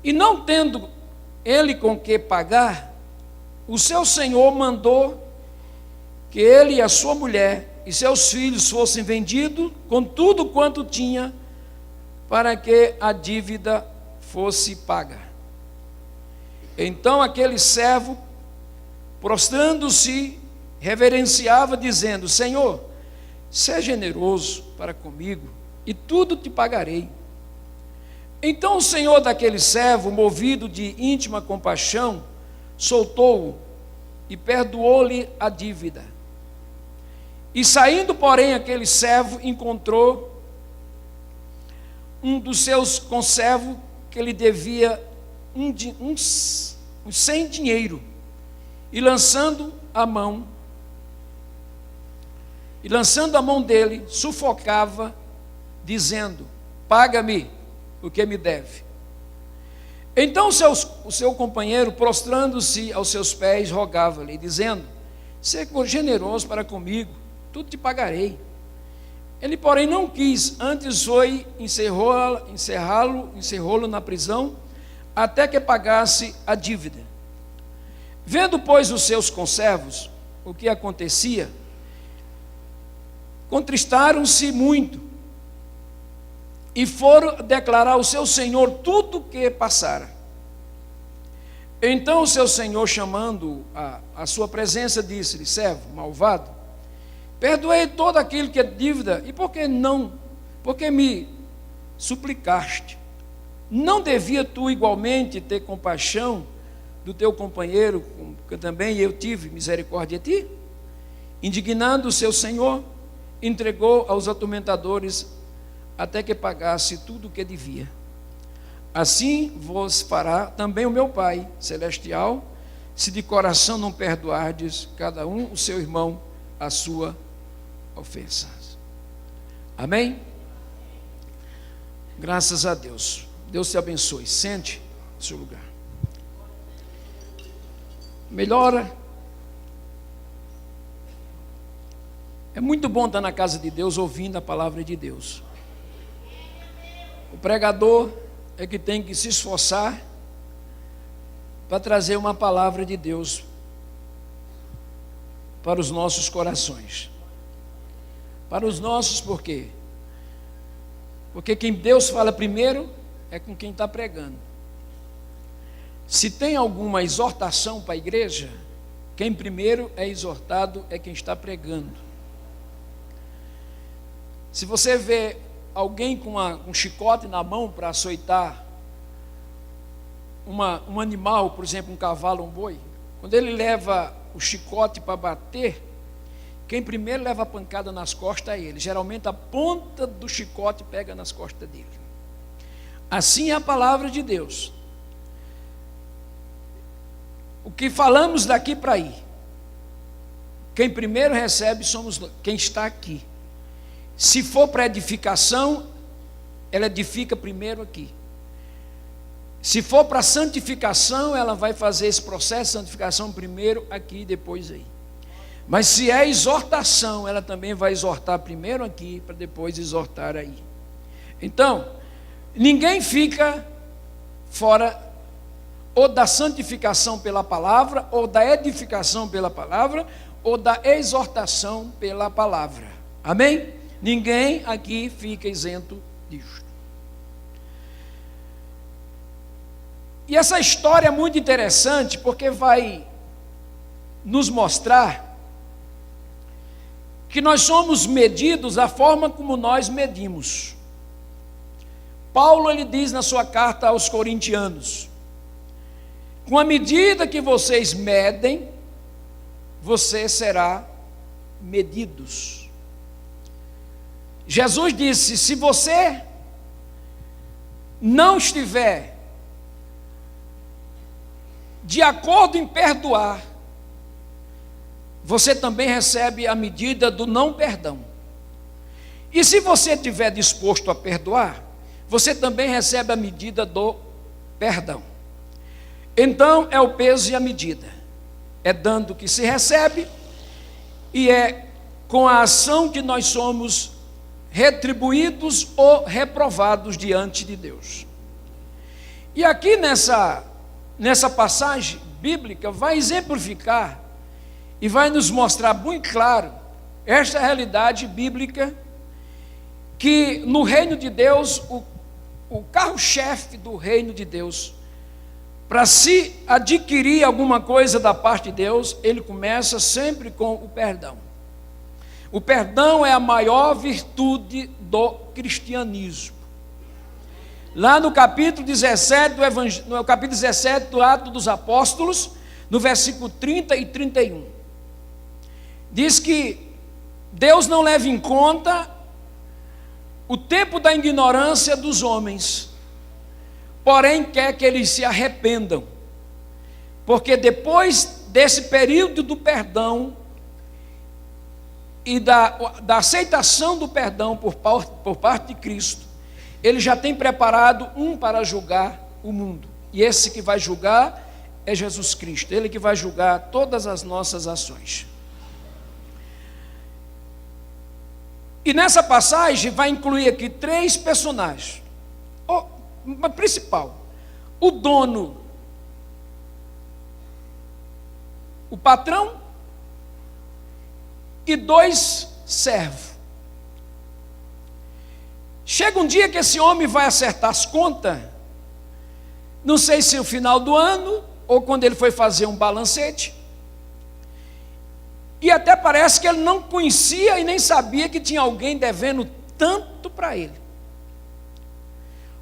E não tendo ele com que pagar, o seu senhor mandou que ele e a sua mulher e seus filhos fossem vendidos com tudo quanto tinha, para que a dívida fosse paga. Então aquele servo, prostrando-se, reverenciava, dizendo: Senhor, seja generoso para comigo, e tudo te pagarei. Então o senhor daquele servo, movido de íntima compaixão, soltou-o e perdoou-lhe a dívida. E saindo, porém, aquele servo encontrou um dos seus conservos que lhe devia uns 100 dinheiro, e lançando a mão dele, sufocava, dizendo: paga-me o que me deve. Então o seu companheiro, prostrando-se aos seus pés, rogava-lhe, dizendo: seja generoso para comigo, tudo te pagarei. Ele, porém, não quis, antes foi encerrá-lo na prisão, até que pagasse a dívida. Vendo, pois, os seus conservos o que acontecia, contristaram-se muito, e foram declarar ao seu senhor tudo o que passara. Então o seu senhor, chamando a sua presença, disse-lhe: servo malvado, perdoei todo aquilo que é dívida, e por que me suplicaste? Não devia tu igualmente ter compaixão do teu companheiro, que também eu tive misericórdia de ti? Indignado o seu senhor, entregou aos atormentadores até que pagasse tudo o que devia. Assim vos fará também o meu Pai celestial, se de coração não perdoardes cada um o seu irmão a sua ofensa. Amém? Graças a Deus. Deus te abençoe. Sente no seu lugar. Melhora. É muito bom estar na casa de Deus ouvindo a palavra de Deus. O pregador é que tem que se esforçar para trazer uma palavra de Deus para os nossos corações. Para os nossos, por quê? Porque quem Deus fala primeiro é com quem está pregando. Se tem alguma exortação para a igreja, quem primeiro é exortado é quem está pregando. Se você vê alguém com um chicote na mão para açoitar um animal, por exemplo, um cavalo, um boi, quando ele leva o chicote para bater, quem primeiro leva a pancada nas costas é ele. Geralmente a ponta do chicote pega nas costas dele. Assim é a palavra de Deus. O que falamos daqui para aí, quem primeiro recebe somos quem está aqui. Se for para edificação, ela edifica primeiro aqui. Se for para santificação, ela vai fazer esse processo de santificação primeiro aqui e depois aí. Mas se é exortação, ela também vai exortar primeiro aqui, para depois exortar aí. Então, ninguém fica fora ou da santificação pela palavra, ou da edificação pela palavra, ou da exortação pela palavra. Amém? Ninguém aqui fica isento disto. E essa história é muito interessante, porque vai nos mostrar que nós somos medidos da forma como nós medimos. Paulo, ele diz na sua carta aos Coríntios: com a medida que vocês medem, você será medidos. Jesus disse: se você não estiver de acordo em perdoar, você também recebe a medida do não perdão. E se você estiver disposto a perdoar, você também recebe a medida do perdão. Então é o peso e a medida. É dando que se recebe, e é com a ação que nós somos retribuídos ou reprovados diante de Deus. E aqui nessa passagem bíblica vai exemplificar e vai nos mostrar muito claro esta realidade bíblica, que no reino de Deus, o carro-chefe do reino de Deus, para se adquirir alguma coisa da parte de Deus, ele começa sempre com o perdão. O perdão é a maior virtude do cristianismo. Lá no capítulo 17 no capítulo 17 do Atos dos Apóstolos, no versículo 30 e 31, diz que Deus não leva em conta o tempo da ignorância dos homens, porém quer que eles se arrependam, porque depois desse período do perdão e da aceitação do perdão por parte de Cristo, ele já tem preparado um para julgar o mundo, e esse que vai julgar é Jesus Cristo, ele que vai julgar todas as nossas ações. E nessa passagem vai incluir aqui 3 personagens. O principal, o dono, o patrão e 2 servos. Chega um dia que esse homem vai acertar as contas, não sei se no final do ano ou quando ele foi fazer um balancete, e até parece que ele não conhecia e nem sabia que tinha alguém devendo tanto para ele.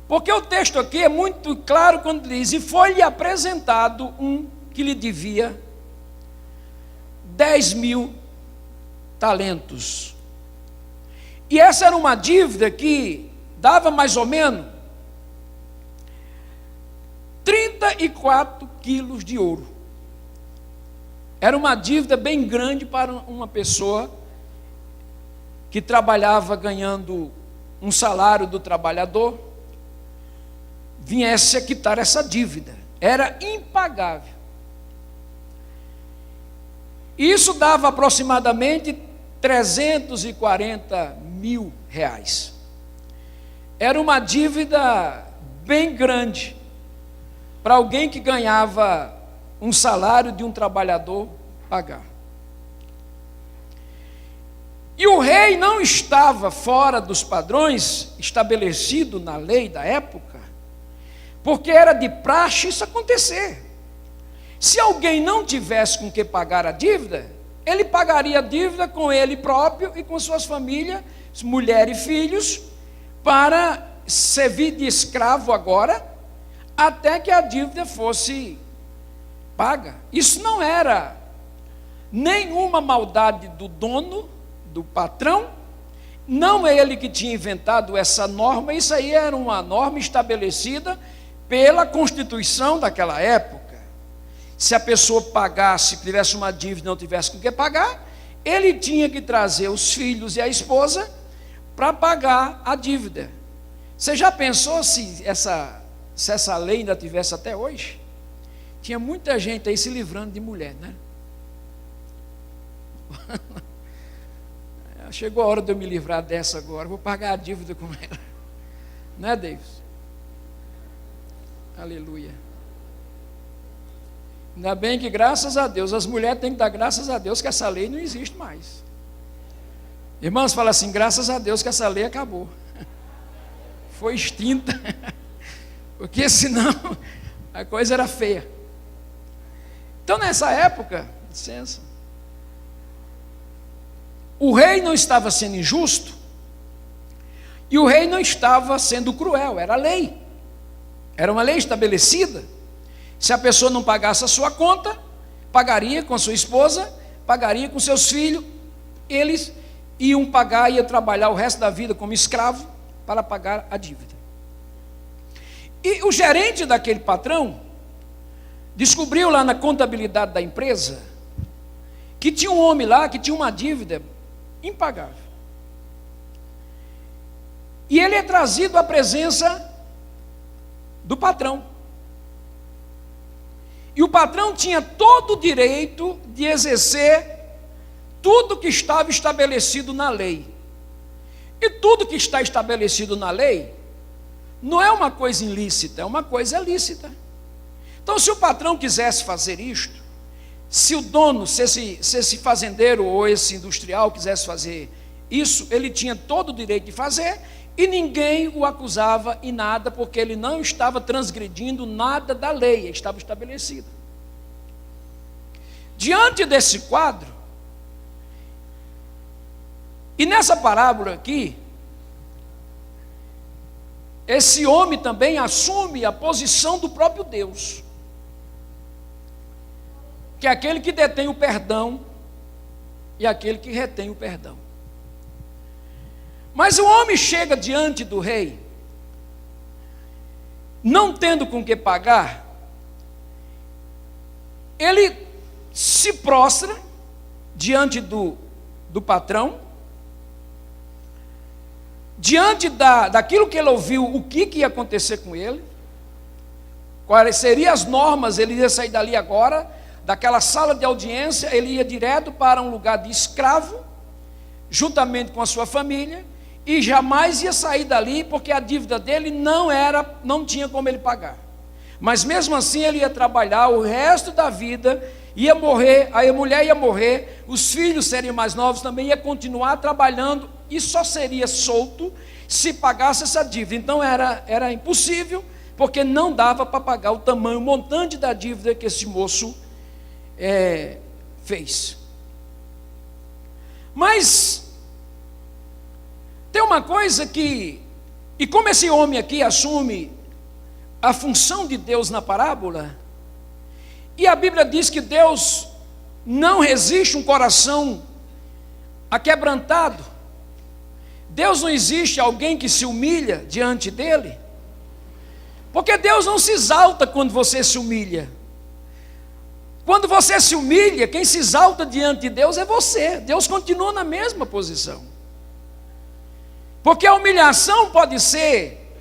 Porque o texto aqui é muito claro quando diz: e foi-lhe apresentado um que lhe devia 10.000 talentos. E essa era uma dívida que dava mais ou menos 34 quilos de ouro. Era uma dívida bem grande para uma pessoa que trabalhava ganhando um salário do trabalhador, viesse a quitar essa dívida. Era impagável. Isso dava aproximadamente 340 mil reais. Era uma dívida bem grande para alguém que ganhava um salário de um trabalhador pagar. E o rei não estava fora dos padrões estabelecidos na lei da época, porque era de praxe isso acontecer. Se alguém não tivesse com que pagar a dívida, ele pagaria a dívida com ele próprio e com suas famílias, mulher e filhos, para servir de escravo agora, até que a dívida fosse paga. Isso não era nenhuma maldade do dono, do patrão, não é ele que tinha inventado essa norma, isso aí era uma norma estabelecida pela Constituição daquela época. Se a pessoa pagasse, tivesse uma dívida e não tivesse com que pagar, ele tinha que trazer os filhos e a esposa para pagar a dívida. Você já pensou se essa lei ainda tivesse até hoje? Tinha muita gente aí se livrando de mulher, né? Chegou a hora de eu me livrar dessa agora, vou pagar a dívida com ela. Né, Davis? Aleluia. Ainda bem que, graças a Deus, as mulheres têm que dar graças a Deus que essa lei não existe mais. Irmãos, fala assim: graças a Deus que essa lei acabou. Foi extinta. Porque senão a coisa era feia. Então nessa época, licença, o rei não estava sendo injusto e o rei não estava sendo cruel, era lei. Era uma lei estabelecida. Se a pessoa não pagasse a sua conta, pagaria com a sua esposa, pagaria com seus filhos, eles iam pagar, ia trabalhar o resto da vida como escravo para pagar a dívida. E o gerente daquele patrão descobriu lá na contabilidade da empresa que tinha um homem lá que tinha uma dívida impagável. E ele é trazido à presença do patrão. E o patrão tinha todo o direito de exercer tudo que estava estabelecido na lei. E tudo que está estabelecido na lei não é uma coisa ilícita, é uma coisa lícita. Então, se o patrão quisesse fazer isto, se o dono, se esse fazendeiro ou esse industrial quisesse fazer isso, ele tinha todo o direito de fazer, e ninguém o acusava em nada, porque ele não estava transgredindo nada da lei, estava estabelecido. Diante desse quadro, e nessa parábola aqui, esse homem também assume a posição do próprio Deus, que é aquele que detém o perdão e aquele que retém o perdão. Mas o homem chega diante do rei, não tendo com que pagar, ele se prostra diante do patrão, diante daquilo que ele ouviu, o que ia acontecer com ele, quais seriam as normas. Ele ia sair dali agora, daquela sala de audiência, ele ia direto para um lugar de escravo, juntamente com a sua família, e jamais ia sair dali, porque a dívida dele não tinha como ele pagar. Mas mesmo assim ele ia trabalhar o resto da vida, ia morrer, aí a mulher ia morrer, os filhos seriam mais novos também, ia continuar trabalhando, e só seria solto se pagasse essa dívida. Então era impossível, porque não dava para pagar o tamanho, o montante da dívida que esse moço fez. Mas tem uma coisa que, e como esse homem aqui assume a função de Deus na parábola, e a Bíblia diz que Deus não resiste um coração aquebrantado. Deus não existe alguém que se humilha diante dele, porque Deus não se exalta quando você se humilha. Quando você se humilha, quem se exalta diante de Deus é você. Deus continua na mesma posição. Porque a humilhação pode ser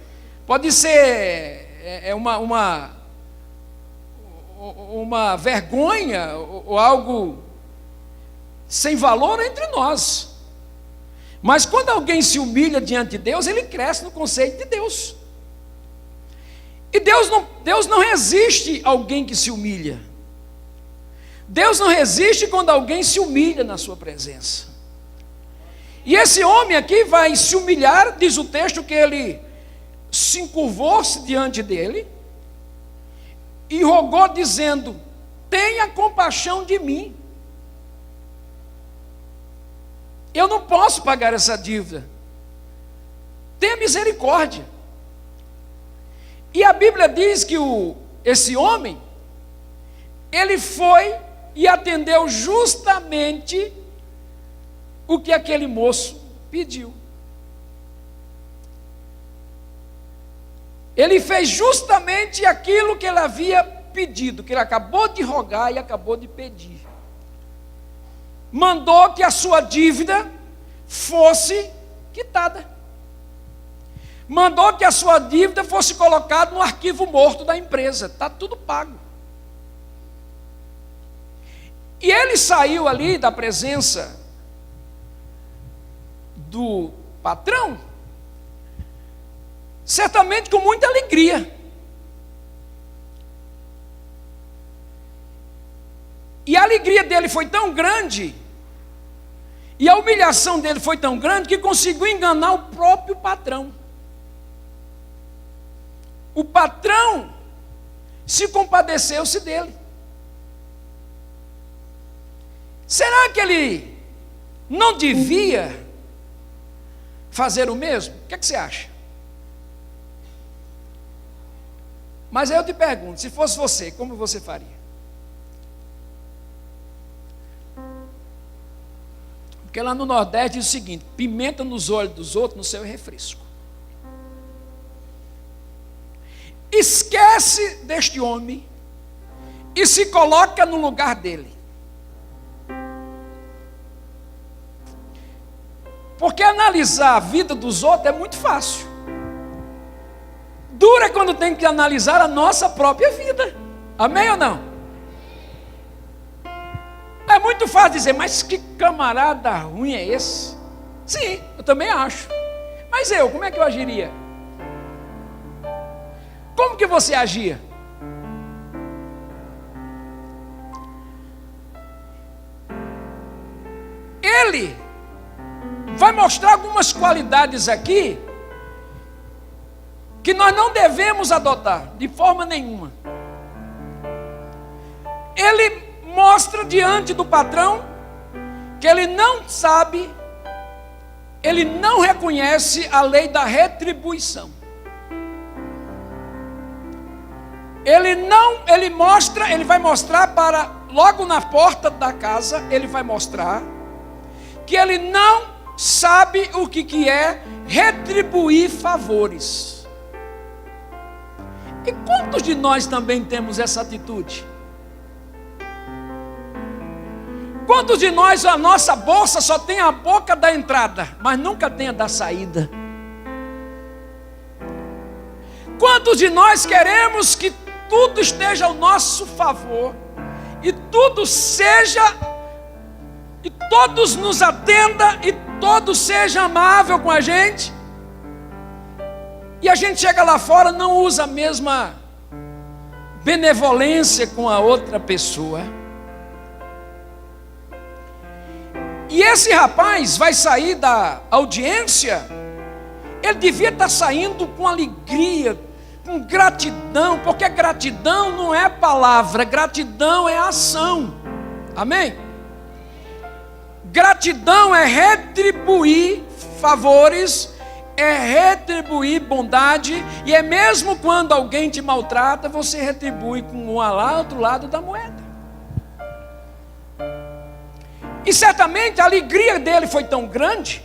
uma vergonha ou algo sem valor entre nós. Mas quando alguém se humilha diante de Deus, ele cresce no conceito de Deus. E Deus não resiste a alguém que se humilha. Deus não resiste quando alguém se humilha na sua presença. E esse homem aqui vai se humilhar, diz o texto que ele se encurvou-se diante dele e rogou dizendo: tenha compaixão de mim. Eu não posso pagar essa dívida. Tenha misericórdia. E a Bíblia diz que esse homem, ele foi e atendeu justamente o que aquele moço pediu. Ele fez justamente aquilo que ele havia pedido, que ele acabou de rogar e acabou de pedir. Mandou que a sua dívida fosse quitada. Mandou que a sua dívida fosse colocada no arquivo morto da empresa. Está tudo pago. E ele saiu ali da presença do patrão, certamente com muita alegria. E a alegria dele foi tão grande, e a humilhação dele foi tão grande, que conseguiu enganar o próprio patrão. O patrão se compadeceu-se dele. Será que ele não devia fazer o mesmo? O que é que você acha? Mas aí eu te pergunto, se fosse você, como você faria? Porque lá no Nordeste diz o seguinte: pimenta nos olhos dos outros, no seu é refresco. Esquece deste homem e se coloca no lugar dele. Porque analisar a vida dos outros é muito fácil. Dura quando tem que analisar a nossa própria vida. Amém ou não? É muito fácil dizer: mas que camarada ruim é esse? Sim, eu também acho. Mas como é que eu agiria? como que você agia? Ele vai mostrar algumas qualidades aqui que nós não devemos adotar de forma nenhuma. Ele mostra diante do patrão que ele não sabe, ele não reconhece a lei da retribuição. Ele vai mostrar para, logo na porta da casa, ele vai mostrar que ele não sabe o que é retribuir favores. E quantos de nós também temos essa atitude? Quantos de nós, a nossa bolsa só tem a boca da entrada, mas nunca tem a da saída? Quantos de nós queremos que tudo esteja ao nosso favor, e tudo seja, e todos nos atendam, e todos sejam amáveis com a gente, e a gente chega lá fora, não usa a mesma benevolência com a outra pessoa? E esse rapaz vai sair da audiência, ele devia estar saindo com alegria, com gratidão, porque gratidão não é palavra, gratidão é ação, amém? Gratidão é retribuir favores, é retribuir bondade, e é mesmo quando alguém te maltrata, você retribui com um lá, outro lado da moeda. E certamente a alegria dele foi tão grande,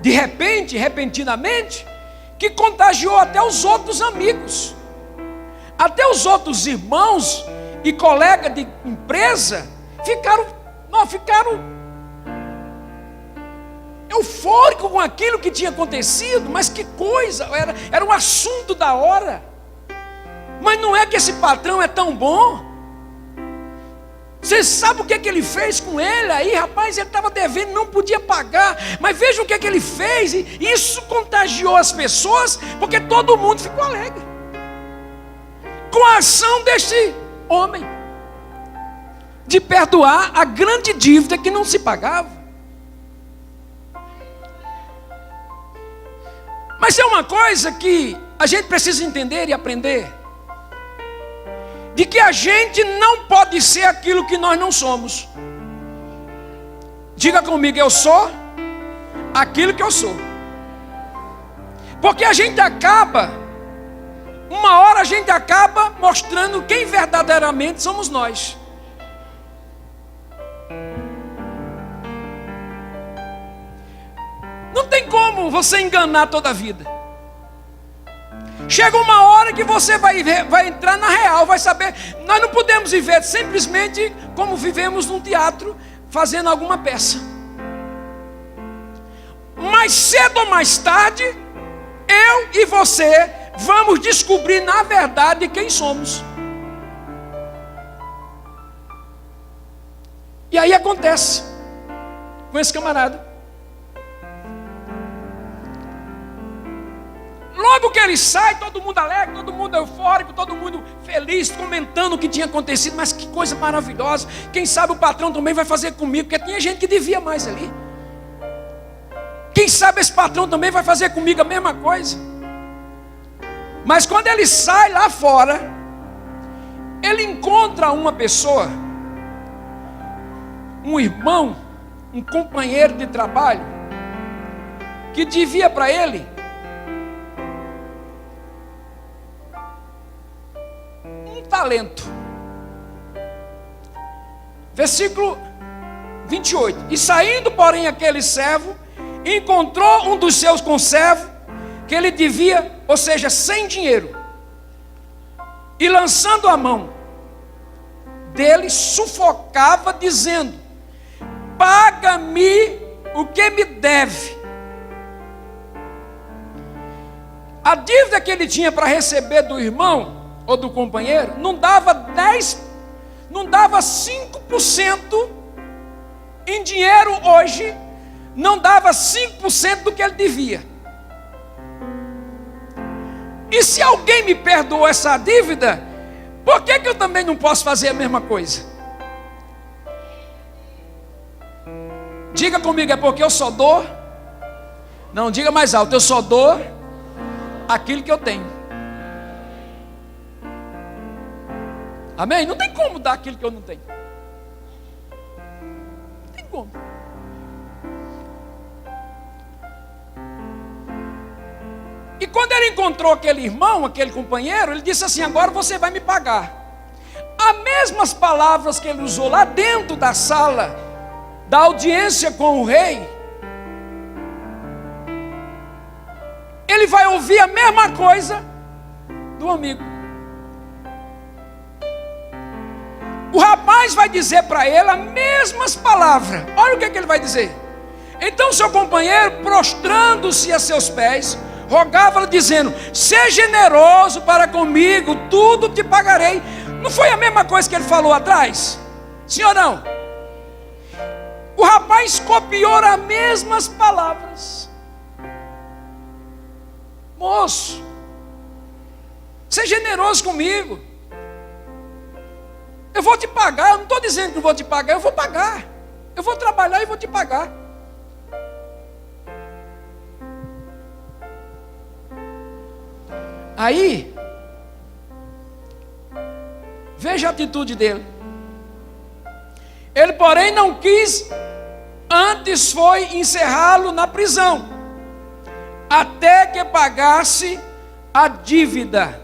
de repente, repentinamente, que contagiou até os outros amigos, até os outros irmãos e colegas de empresa ficaram eufóricos com aquilo que tinha acontecido. Mas que coisa, era um assunto da hora. Mas não é que esse patrão é tão bom? Você sabe o que ele fez com ele aí, rapaz? Ele estava devendo, não podia pagar, mas veja o que ele fez, e isso contagiou as pessoas, porque todo mundo ficou alegre com a ação deste homem, de perdoar a grande dívida que não se pagava. Mas é uma coisa que a gente precisa entender e aprender, de que a gente não pode ser aquilo que nós não somos. Diga comigo, eu sou aquilo que eu sou. Porque a gente acaba, uma hora a gente acaba mostrando quem verdadeiramente somos nós. Não tem como você enganar toda a vida. Chega uma hora que você vai entrar na real, vai saber. Nós não podemos viver simplesmente como vivemos num teatro, fazendo alguma peça. Mais cedo ou mais tarde, eu e você vamos descobrir na verdade quem somos. E aí acontece com esse camarada. Logo que ele sai, todo mundo alegre, todo mundo eufórico, todo mundo feliz, comentando o que tinha acontecido. Mas que coisa maravilhosa. Quem sabe o patrão também vai fazer comigo, porque tinha gente que devia mais ali. Quem sabe esse patrão também vai fazer comigo a mesma coisa. Mas quando ele sai lá fora, ele encontra uma pessoa, um irmão, um companheiro de trabalho, que devia para ele um talento. Versículo 28. E saindo, porém, aquele servo encontrou um dos seus conservos que ele devia, ou seja, sem dinheiro, e lançando a mão dele, sufocava, dizendo: paga-me o que me deve. A dívida que ele tinha para receber do irmão ou do companheiro não dava 5% em dinheiro hoje, não dava 5% do que ele devia. E se alguém me perdoou essa dívida, por que eu também não posso fazer a mesma coisa? Diga comigo, é porque eu só dou? Não, diga mais alto, eu só dou aquilo que eu tenho. Amém? Não tem como dar aquilo que eu não tenho. Não tem como. E quando ele encontrou aquele irmão, aquele companheiro, ele disse assim: agora você vai me pagar. As mesmas palavras que ele usou lá dentro da sala da audiência com o rei, ele vai ouvir a mesma coisa do amigo. O rapaz vai dizer para ele as mesmas palavras. Olha o que ele vai dizer. Então seu companheiro, prostrando-se a seus pés, rogava-lhe dizendo: seja generoso para comigo, tudo te pagarei. Não foi a mesma coisa que ele falou atrás? Sim ou não? O rapaz copiou as mesmas palavras. Moço, seja generoso comigo, eu vou te pagar. Eu não estou dizendo que não vou te pagar, eu vou pagar. Eu vou trabalhar e vou te pagar. Aí, veja a atitude dele. Ele, porém, não quis, antes foi encerrá-lo na prisão, até que pagasse a dívida.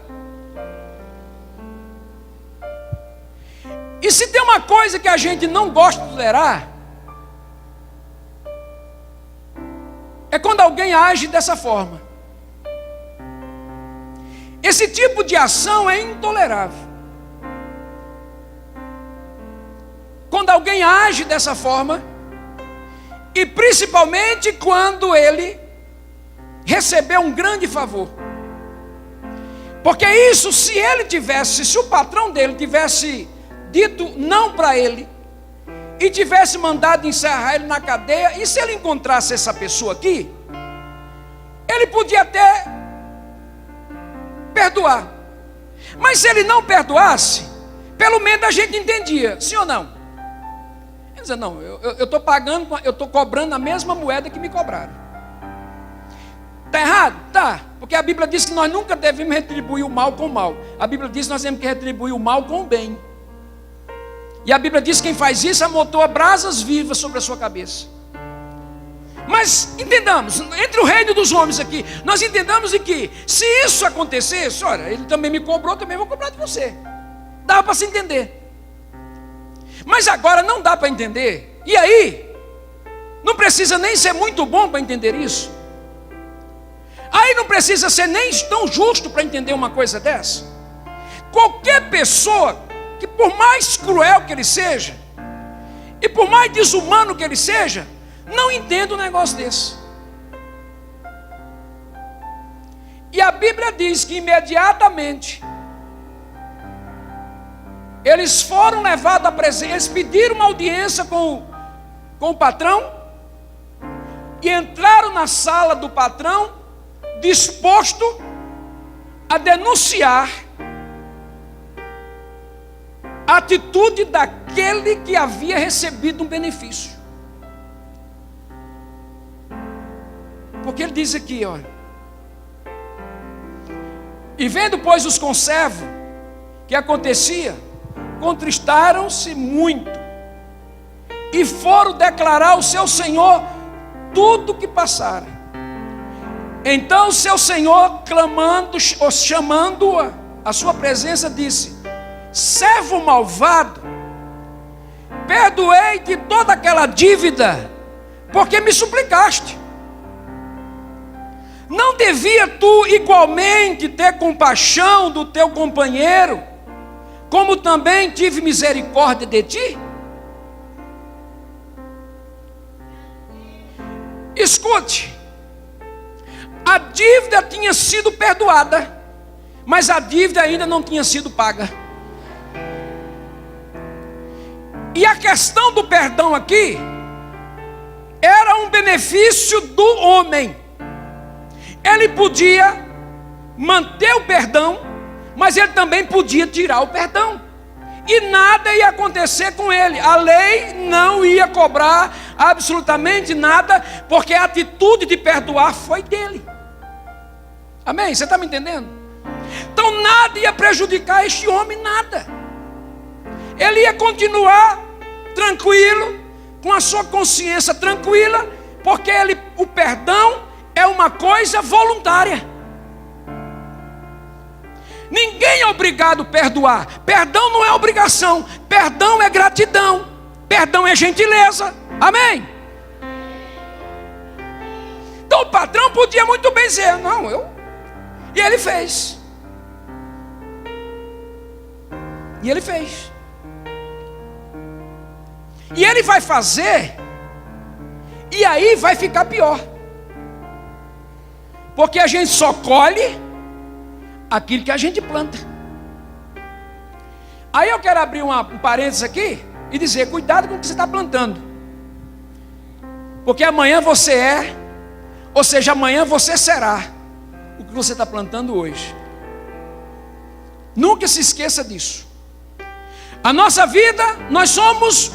E se tem uma coisa que a gente não gosta de tolerar, é quando alguém age dessa forma. Esse tipo de ação é intolerável. Quando alguém age dessa forma, e principalmente quando ele recebeu um grande favor. Porque isso, se o patrão dele tivesse dito não para ele, e tivesse mandado encerrar ele na cadeia, e se ele encontrasse essa pessoa aqui, ele podia até perdoar. Mas se ele não perdoasse, pelo menos a gente entendia, sim ou não? Ele dizia: não, eu estou pagando, eu estou cobrando a mesma moeda que me cobraram. Está errado? Tá, porque a Bíblia diz que nós nunca devemos retribuir o mal com o mal. A Bíblia diz que nós temos que retribuir o mal com o bem. E a Bíblia diz que quem faz isso amontoa brasas vivas sobre a sua cabeça. Mas entendamos, entre o reino dos homens aqui, nós entendamos de que se isso acontecesse, olha, ele também me cobrou, também vou cobrar de você. Dava para se entender. Mas agora não dá para entender. E aí? Não precisa nem ser muito bom para entender isso. Aí não precisa ser nem tão justo para entender uma coisa dessa. Qualquer pessoa que, por mais cruel que ele seja, e por mais desumano que ele seja, não entende um negócio desse. E a Bíblia diz que imediatamente eles foram levados à presença, eles pediram uma audiência com o patrão, e entraram na sala do patrão, disposto a denunciar a atitude daquele que havia recebido um benefício. Porque ele diz aqui, olha: e vendo, pois, os conservos que acontecia, contristaram-se muito, e foram declarar ao seu senhor tudo o que passara. Então seu senhor, chamando-o à sua presença, disse: servo malvado, perdoei-te toda aquela dívida, porque me suplicaste. Não devia tu igualmente ter compaixão do teu companheiro, como também tive misericórdia de ti? Escute, a dívida tinha sido perdoada, mas a dívida ainda não tinha sido paga. E a questão do perdão aqui era um benefício do homem. Ele podia manter o perdão, mas ele também podia tirar o perdão. E nada ia acontecer com ele. A lei não ia cobrar absolutamente nada, porque a atitude de perdoar foi dele. Amém? Você está me entendendo? Então nada ia prejudicar este homem, nada. Ele ia continuar tranquilo, com a sua consciência tranquila, porque o perdão é uma coisa voluntária. Ninguém é obrigado a perdoar. Perdão não é obrigação. Perdão é gratidão. Perdão é gentileza. Amém? Então o patrão podia muito bem dizer, não, e ele fez. E ele fez. E ele vai fazer, e aí vai ficar pior. Porque a gente só colhe aquilo que a gente planta. Aí eu quero abrir um parênteses aqui e dizer, cuidado com o que você está plantando. Porque amanhã você é, ou seja, amanhã você será o que você está plantando hoje. Nunca se esqueça disso. A nossa vida, nós somos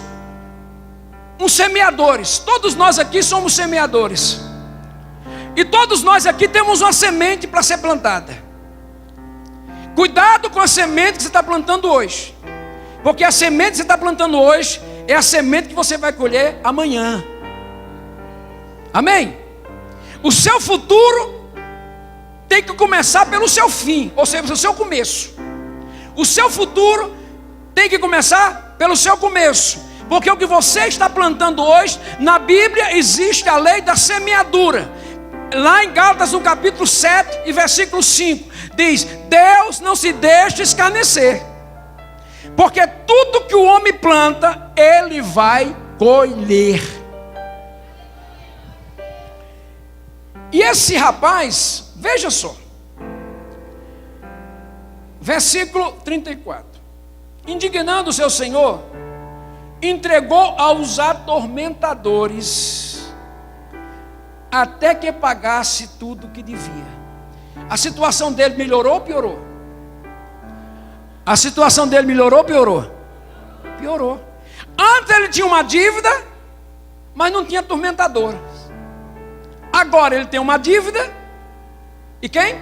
uns semeadores. Todos nós aqui somos semeadores. E todos nós aqui temos uma semente para ser plantada. Cuidado com a semente que você está plantando hoje. Porque a semente que você está plantando hoje é a semente que você vai colher amanhã. Amém? O seu futuro tem que começar pelo seu fim, ou seja, pelo seu começo. O seu futuro tem que começar pelo seu começo. Porque o que você está plantando hoje, na Bíblia existe a lei da semeadura. Lá em Gálatas, no capítulo 7 e versículo 5, diz: Deus não se deixa escarnecer, porque tudo que o homem planta, ele vai colher. E esse rapaz, veja só, versículo 34: indignando o seu senhor, entregou aos atormentadores, até que pagasse tudo o que devia. A situação dele melhorou ou piorou? A situação dele melhorou ou piorou? Piorou. Antes ele tinha uma dívida, mas não tinha atormentador. Agora ele tem uma dívida. E quem?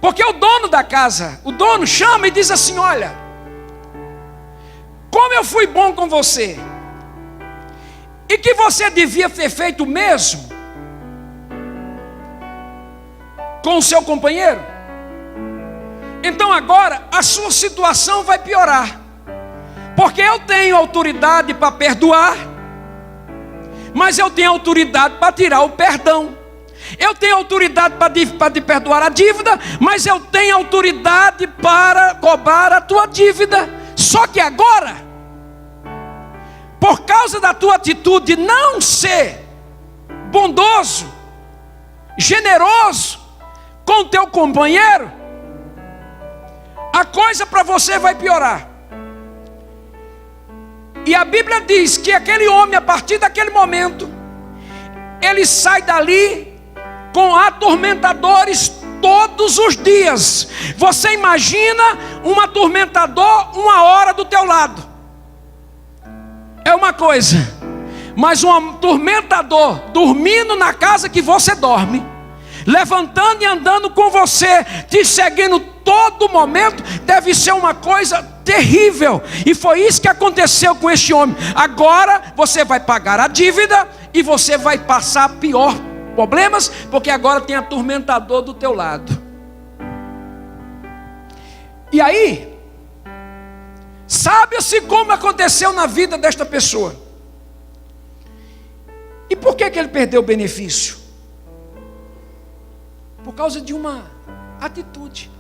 Porque o dono da casa, o dono chama e diz assim: olha, como eu fui bom com você, e que você devia ter feito o mesmo com o seu companheiro, então agora a sua situação vai piorar. Porque eu tenho autoridade para perdoar, mas eu tenho autoridade para tirar o perdão. Eu tenho autoridade para te perdoar a dívida, mas eu tenho autoridade para cobrar a tua dívida. Só que agora, por causa da tua atitude de não ser bondoso, generoso com o teu companheiro, a coisa para você vai piorar. E a Bíblia diz que aquele homem, a partir daquele momento, ele sai dali com atormentadores todos os dias. Você imagina um atormentador 1 hora do teu lado, é uma coisa, mas um atormentador dormindo na casa que você dorme, levantando e andando com você, te seguindo todo momento, deve ser uma coisa terrível. E foi isso que aconteceu com este homem. Agora você vai pagar a dívida e você vai passar pior problemas, porque agora tem atormentador do teu lado. E aí, sabe-se como aconteceu na vida desta pessoa. E por que ele perdeu o benefício? Por causa de uma atitude.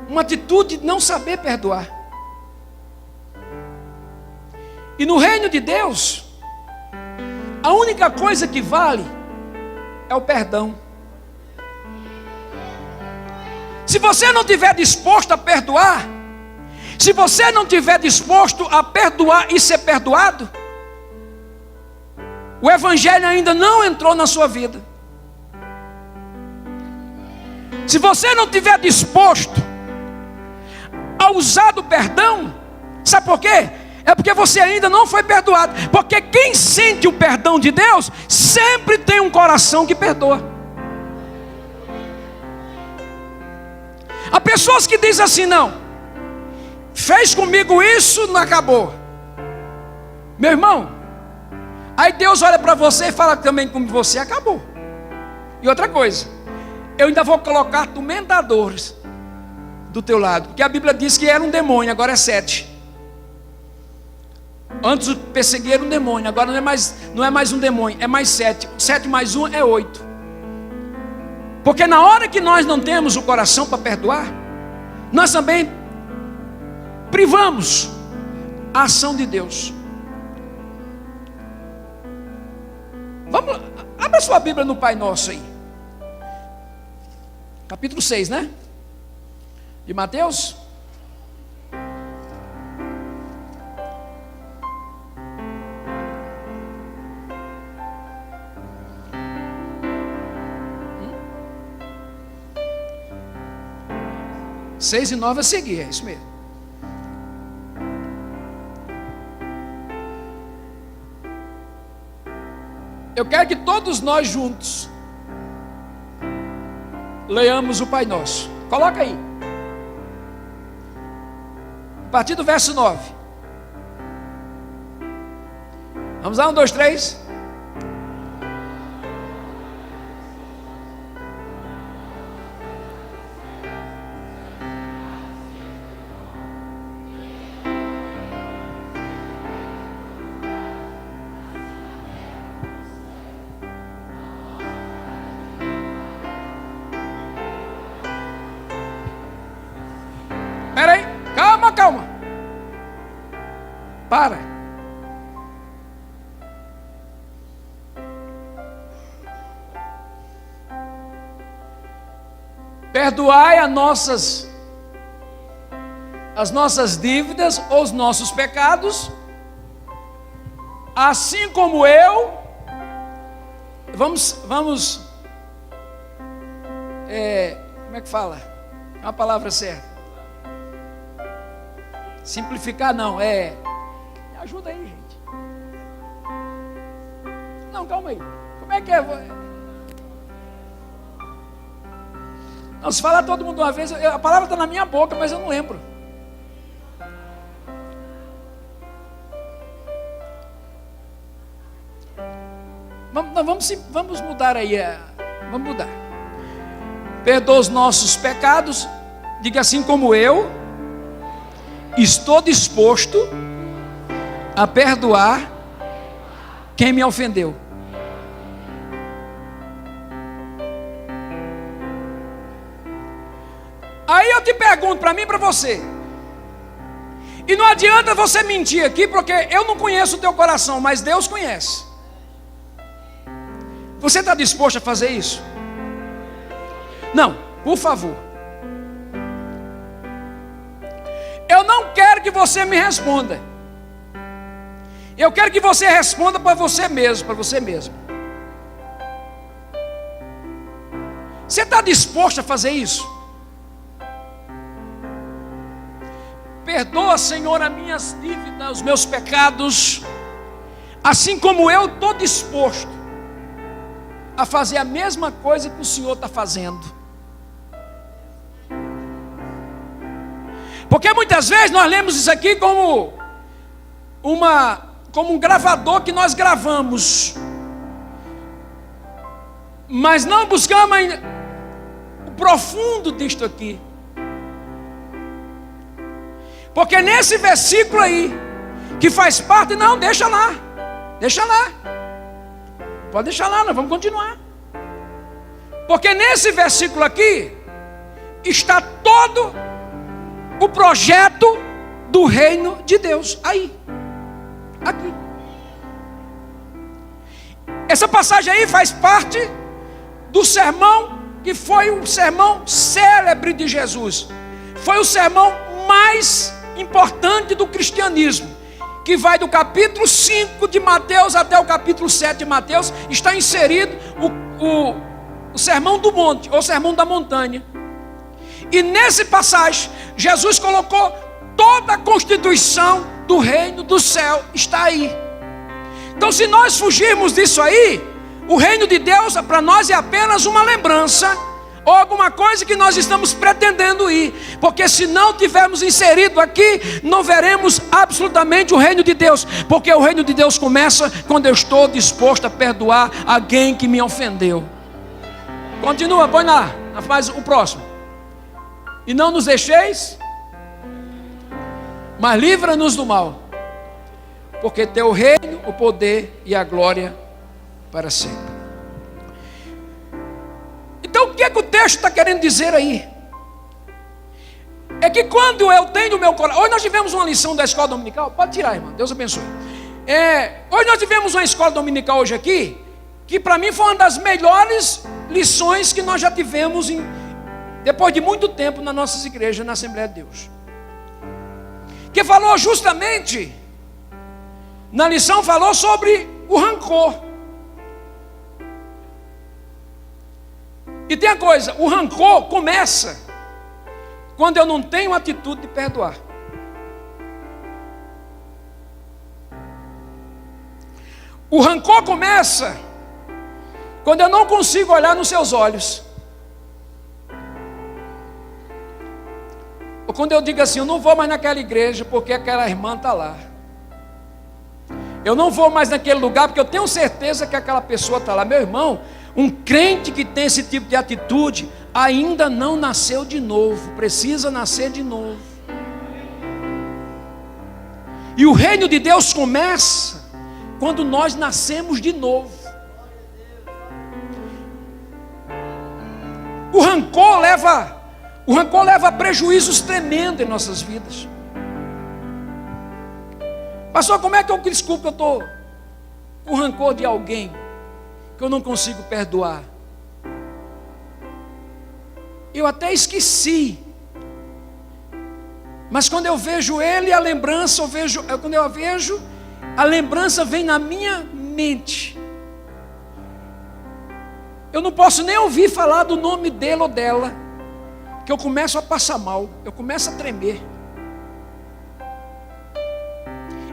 Uma atitude de não saber perdoar. E no reino de Deus, a única coisa que vale é o perdão. Se você não estiver disposto a perdoar, se você não estiver disposto a perdoar e ser perdoado, o evangelho ainda não entrou na sua vida, se você não estiver disposto a usar do perdão, sabe por quê? É porque você ainda não foi perdoado. Porque quem sente o perdão de Deus sempre tem um coração que perdoa. Há pessoas que dizem assim: não, fez comigo isso, não acabou. Meu irmão, aí Deus olha para você e fala também com você: acabou. E outra coisa, eu ainda vou colocar atormentadores do teu lado, porque a Bíblia diz que era um demônio, agora é 7. Antes o perseguir era um demônio, agora não é mais um demônio, é mais 7. 7 mais 1 é 8. Porque na hora que nós não temos o coração para perdoar, nós também privamos a ação de Deus. Vamos, abra sua Bíblia no Pai Nosso aí, capítulo 6, né? De Mateus. Seis e 9 a seguir, é isso mesmo. Eu quero que todos nós juntos leiamos o Pai Nosso. Coloca aí. A partir do verso 9. Vamos lá, 1, 2, 3. Calma. Para. Perdoai as nossas dívidas ou os nossos pecados, assim como eu. Vamos. Como é que fala? É uma palavra certa. Simplificar não, me ajuda aí, gente. Não, calma aí. Como é que é? Não, se falar todo mundo uma vez, a palavra está na minha boca, mas eu não lembro. Vamos mudar aí. Vamos mudar. Perdoa os nossos pecados, diga assim como eu estou disposto a perdoar quem me ofendeu. Aí eu te pergunto, para mim e para você, e não adianta você mentir aqui, porque eu não conheço o teu coração, mas Deus conhece. Você está disposto a fazer isso? Não, por favor. Eu não quero que você me responda. Eu quero que você responda para você mesmo, para você mesmo. Você está disposto a fazer isso? Perdoa, Senhor, as minhas dívidas, os meus pecados, assim como eu estou disposto a fazer a mesma coisa que o Senhor está fazendo. Porque muitas vezes nós lemos isso aqui como um gravador que nós gravamos, mas não buscamos o profundo disto aqui. Porque nesse versículo aí, que faz parte, não, deixa lá, pode deixar lá, nós vamos continuar. Porque nesse versículo aqui está todo o projeto do reino de Deus. Aí, aqui. Essa passagem aí faz parte do sermão que foi o sermão célebre de Jesus. Foi o sermão mais importante do cristianismo, que vai do capítulo 5 de Mateus até o capítulo 7 de Mateus, está inserido o Sermão do Monte, ou Sermão da Montanha. E nesse passagem, Jesus colocou toda a constituição do reino do céu, está aí. Então, se nós fugirmos disso aí, o reino de Deus para nós é apenas uma lembrança, ou alguma coisa que nós estamos pretendendo ir, porque se não tivermos inserido aqui, não veremos absolutamente o reino de Deus, porque o reino de Deus começa quando eu estou disposto a perdoar alguém que me ofendeu. Continua, põe lá, faz o próximo. E não nos deixeis, mas livra-nos do mal, porque teu reino, o poder e a glória para sempre. Então o que é que o texto está querendo dizer aí? É que quando eu tenho o meu coração... Hoje nós tivemos uma lição da escola dominical. Pode tirar, irmão, Deus abençoe. Hoje nós tivemos uma escola dominical hoje aqui, que para mim foi uma das melhores lições que nós já tivemos depois de muito tempo nas nossas igrejas, na Assembleia de Deus. Que falou justamente, na lição falou sobre o rancor. E tem a coisa, o rancor começa quando eu não tenho atitude de perdoar. O rancor começa quando eu não consigo olhar nos seus olhos. Ou quando eu digo assim, eu não vou mais naquela igreja porque aquela irmã está lá. Eu não vou mais naquele lugar porque eu tenho certeza que aquela pessoa está lá. Meu irmão, um crente que tem esse tipo de atitude ainda não nasceu de novo, precisa nascer de novo. E o reino de Deus começa quando nós nascemos de novo. O rancor leva a prejuízos tremendos em nossas vidas. Pastor, como é que eu desculpo que eu estou com rancor de alguém que eu não consigo perdoar? Eu até esqueci, mas quando eu vejo ele, a lembrança, quando eu a vejo, a lembrança vem na minha mente. Eu não posso nem ouvir falar do nome dele ou dela, que eu começo a passar mal, eu começo a tremer.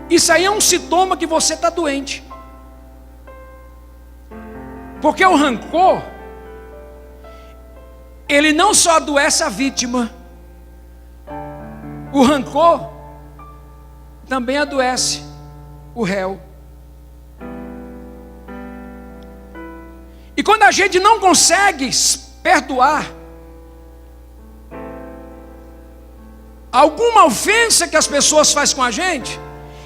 Isso aí é um sintoma que você está doente. Porque o rancor, ele não só adoece a vítima, o rancor também adoece o réu. E quando a gente não consegue perdoar alguma ofensa que as pessoas fazem com a gente,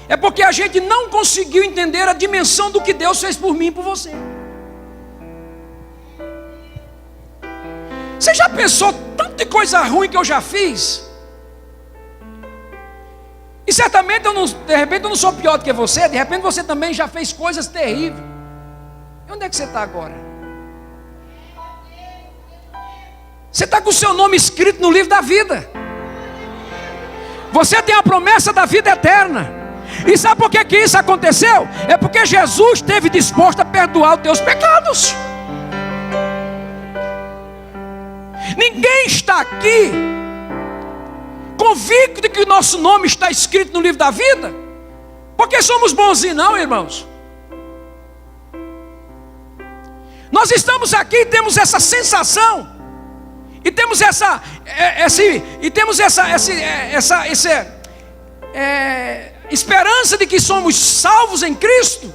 é porque a gente não conseguiu entender a dimensão do que Deus fez por mim e por você. Você já pensou tanta coisa ruim que eu já fiz? E certamente de repente eu não sou pior do que você. De repente você também já fez coisas terríveis. E onde é que você está agora? Você está com o seu nome escrito no livro da vida. Você tem a promessa da vida eterna. E sabe por que isso aconteceu? É porque Jesus esteve disposto a perdoar os teus pecados. Ninguém está aqui convicto de que o nosso nome está escrito no livro da vida porque somos bonzinhos, não, irmãos. Nós estamos aqui e temos essa sensação, e temos essa esperança de que somos salvos em Cristo.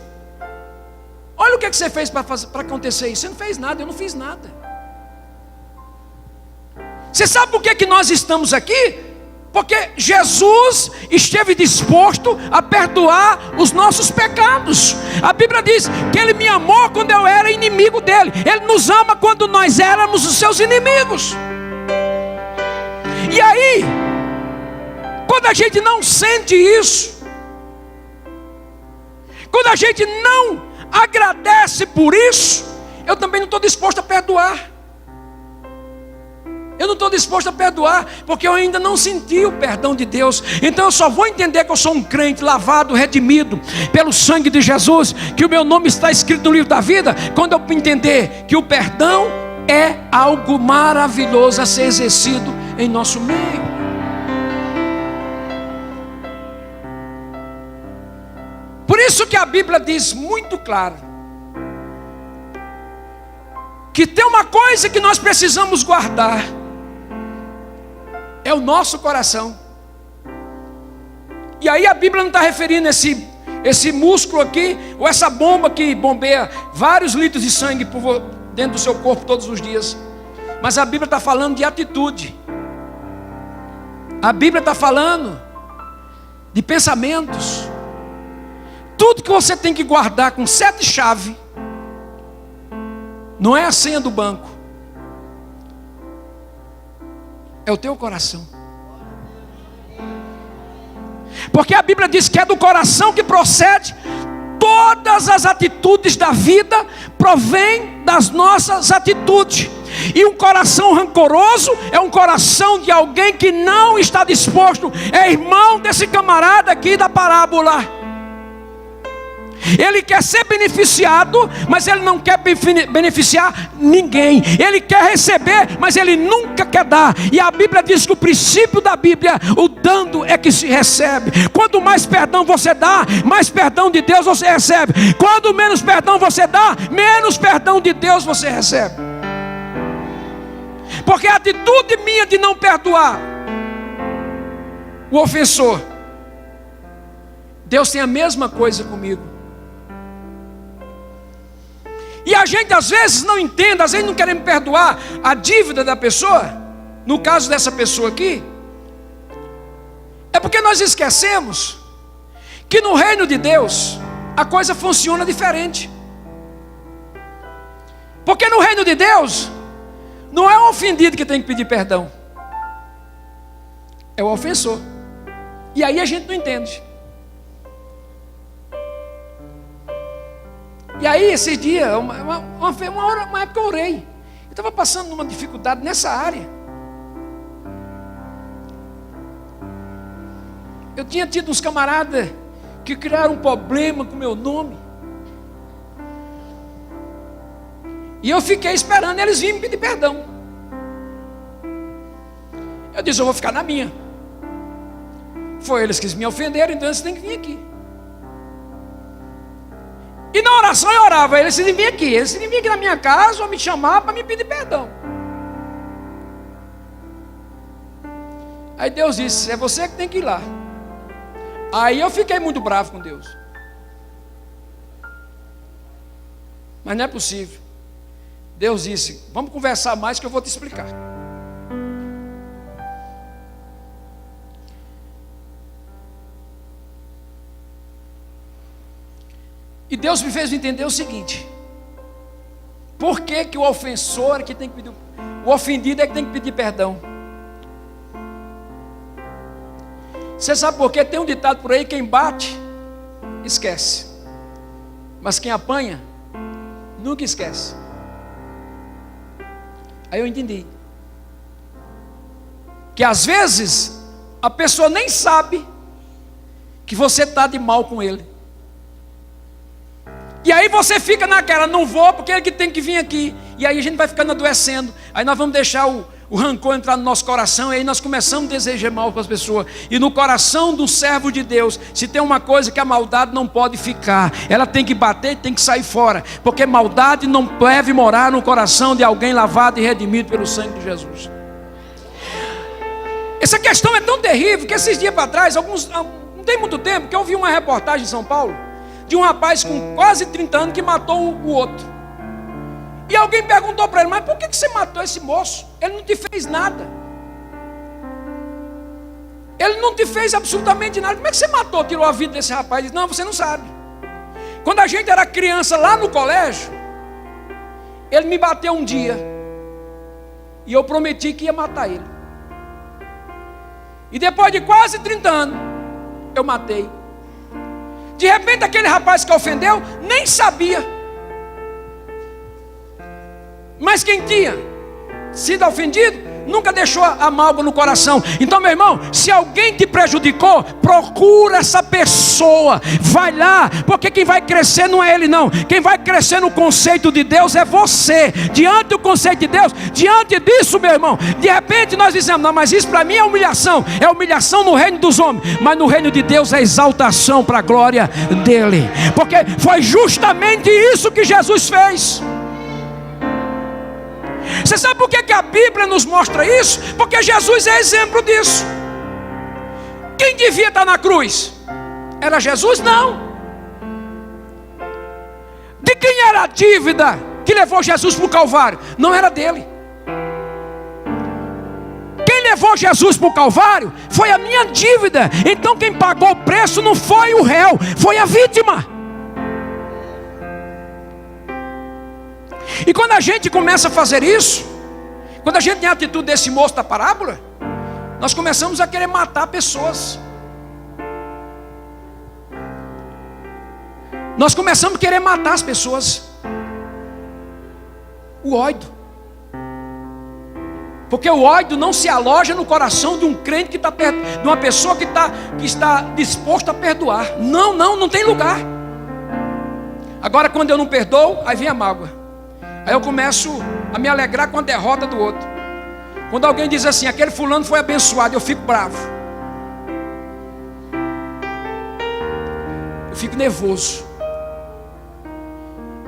Olha o que você fez para acontecer isso. Você não fez nada, eu não fiz nada. Você sabe por que nós estamos aqui? Porque Jesus esteve disposto a perdoar os nossos pecados. A Bíblia diz que Ele me amou quando eu era inimigo dEle. Ele nos ama quando nós éramos os seus inimigos. E aí, quando a gente não sente isso, quando a gente não agradece por isso, eu também não estou disposto a perdoar. Eu não estou disposto a perdoar, porque eu ainda não senti o perdão de Deus. Então eu só vou entender que eu sou um crente lavado, redimido pelo sangue de Jesus, que o meu nome está escrito no livro da vida, quando eu entender que o perdão é algo maravilhoso a ser exercido em nosso meio. Por isso que a Bíblia diz muito claro que tem uma coisa que nós precisamos guardar, é o nosso coração. E aí a Bíblia não está referindo esse músculo aqui, ou essa bomba que bombeia vários litros de sangue dentro do seu corpo todos os dias. Mas a Bíblia está falando de atitude. A Bíblia está falando de pensamentos. Tudo que você tem que guardar com 7 chaves, não é a senha do banco, é o teu coração. Porque a Bíblia diz que é do coração que procede todas as atitudes da vida, provém das nossas atitudes. E um coração rancoroso é um coração de alguém que não está disposto, é irmão desse camarada aqui da parábola. Ele quer ser beneficiado, mas ele não quer beneficiar ninguém. Ele quer receber, mas ele nunca quer dar. E a Bíblia diz que o princípio da Bíblia, o dando é que se recebe. Quanto mais perdão você dá, mais perdão de Deus você recebe. Quanto menos perdão você dá, menos perdão de Deus você recebe. Porque a atitude minha de não perdoar o ofensor, Deus tem a mesma coisa comigo. E a gente às vezes não entende, às vezes não queremos perdoar a dívida da pessoa. No caso dessa pessoa aqui, é porque nós esquecemos que no reino de Deus a coisa funciona diferente. Porque no reino de Deus não é o ofendido que tem que pedir perdão, é o ofensor. E aí a gente não entende. E aí esses dias, uma época eu orei. Eu estava passando numa dificuldade nessa área. Eu tinha tido uns camaradas que criaram um problema com o meu nome. E eu fiquei esperando eles virem me pedir perdão. Eu disse, eu vou ficar na minha. Foi eles que me ofenderam, então eles têm que vir aqui. E na oração eu orava, eles têm que vir aqui. Eles têm que vir aqui na minha casa ou me chamar para me pedir perdão. Aí Deus disse, é você que tem que ir lá. Aí eu fiquei muito bravo com Deus. Mas não é possível. Deus disse, vamos conversar mais que eu vou te explicar. E Deus me fez entender o seguinte: por que que o ofensor é que tem que pedir, o ofendido é que tem que pedir perdão? Você sabe por quê? Tem um ditado por aí, quem bate, esquece. Mas quem apanha, nunca esquece. Aí eu entendi. Que às vezes, a pessoa nem sabe que você está de mal com ele. E aí você fica naquela, não vou porque ele que tem que vir aqui. E aí a gente vai ficando adoecendo. Aí nós vamos deixar o rancor entrar no nosso coração. E aí nós começamos a desejar mal para as pessoas. E no coração do servo de Deus, se tem uma coisa que a maldade não pode ficar, ela tem que bater e tem que sair fora. Porque maldade não deve morar no coração de alguém lavado e redimido pelo sangue de Jesus. Essa questão é tão terrível que esses dias para trás, não tem muito tempo, que eu vi uma reportagem em São Paulo de um rapaz com quase 30 anos que matou o outro. E alguém perguntou para ele, mas por que você matou esse moço? Ele não te fez nada. Ele não te fez absolutamente nada. Como é que você matou, tirou a vida desse rapaz? Ele disse, não, você não sabe. Quando a gente era criança lá no colégio, ele me bateu um dia. E eu prometi que ia matar ele. E depois de quase 30 anos, eu matei. De repente aquele rapaz que ofendeu nem sabia. Mas quem tinha sido ofendido nunca deixou a mágoa no coração. Então, meu irmão, se alguém te prejudicou, procura essa pessoa, vai lá, porque quem vai crescer não é ele não. Quem vai crescer no conceito de Deus é você. Diante do conceito de Deus, diante disso, meu irmão, de repente nós dizemos: não, mas isso para mim é humilhação no reino dos homens, mas no reino de Deus é exaltação para a glória dele, porque foi justamente isso que Jesus fez. Você sabe por que a Bíblia nos mostra isso? Porque Jesus é exemplo disso. Quem devia estar na cruz? Era Jesus? Não. De quem era a dívida que levou Jesus para o Calvário? Não era dele. Quem levou Jesus para o Calvário foi a minha dívida. Então quem pagou o preço não foi o réu, foi a vítima. E quando a gente começa a fazer isso, quando a gente tem a atitude desse moço da parábola, nós começamos a querer matar pessoas. Nós começamos a querer matar as pessoas. O ódio. Porque o ódio não se aloja no coração de um crente que está perto, de uma pessoa que está disposta a perdoar. Não tem lugar. Agora quando eu não perdoo, aí vem a mágoa. Aí eu começo a me alegrar com a derrota do outro. Quando alguém diz assim: aquele fulano foi abençoado, eu fico bravo. Eu fico nervoso.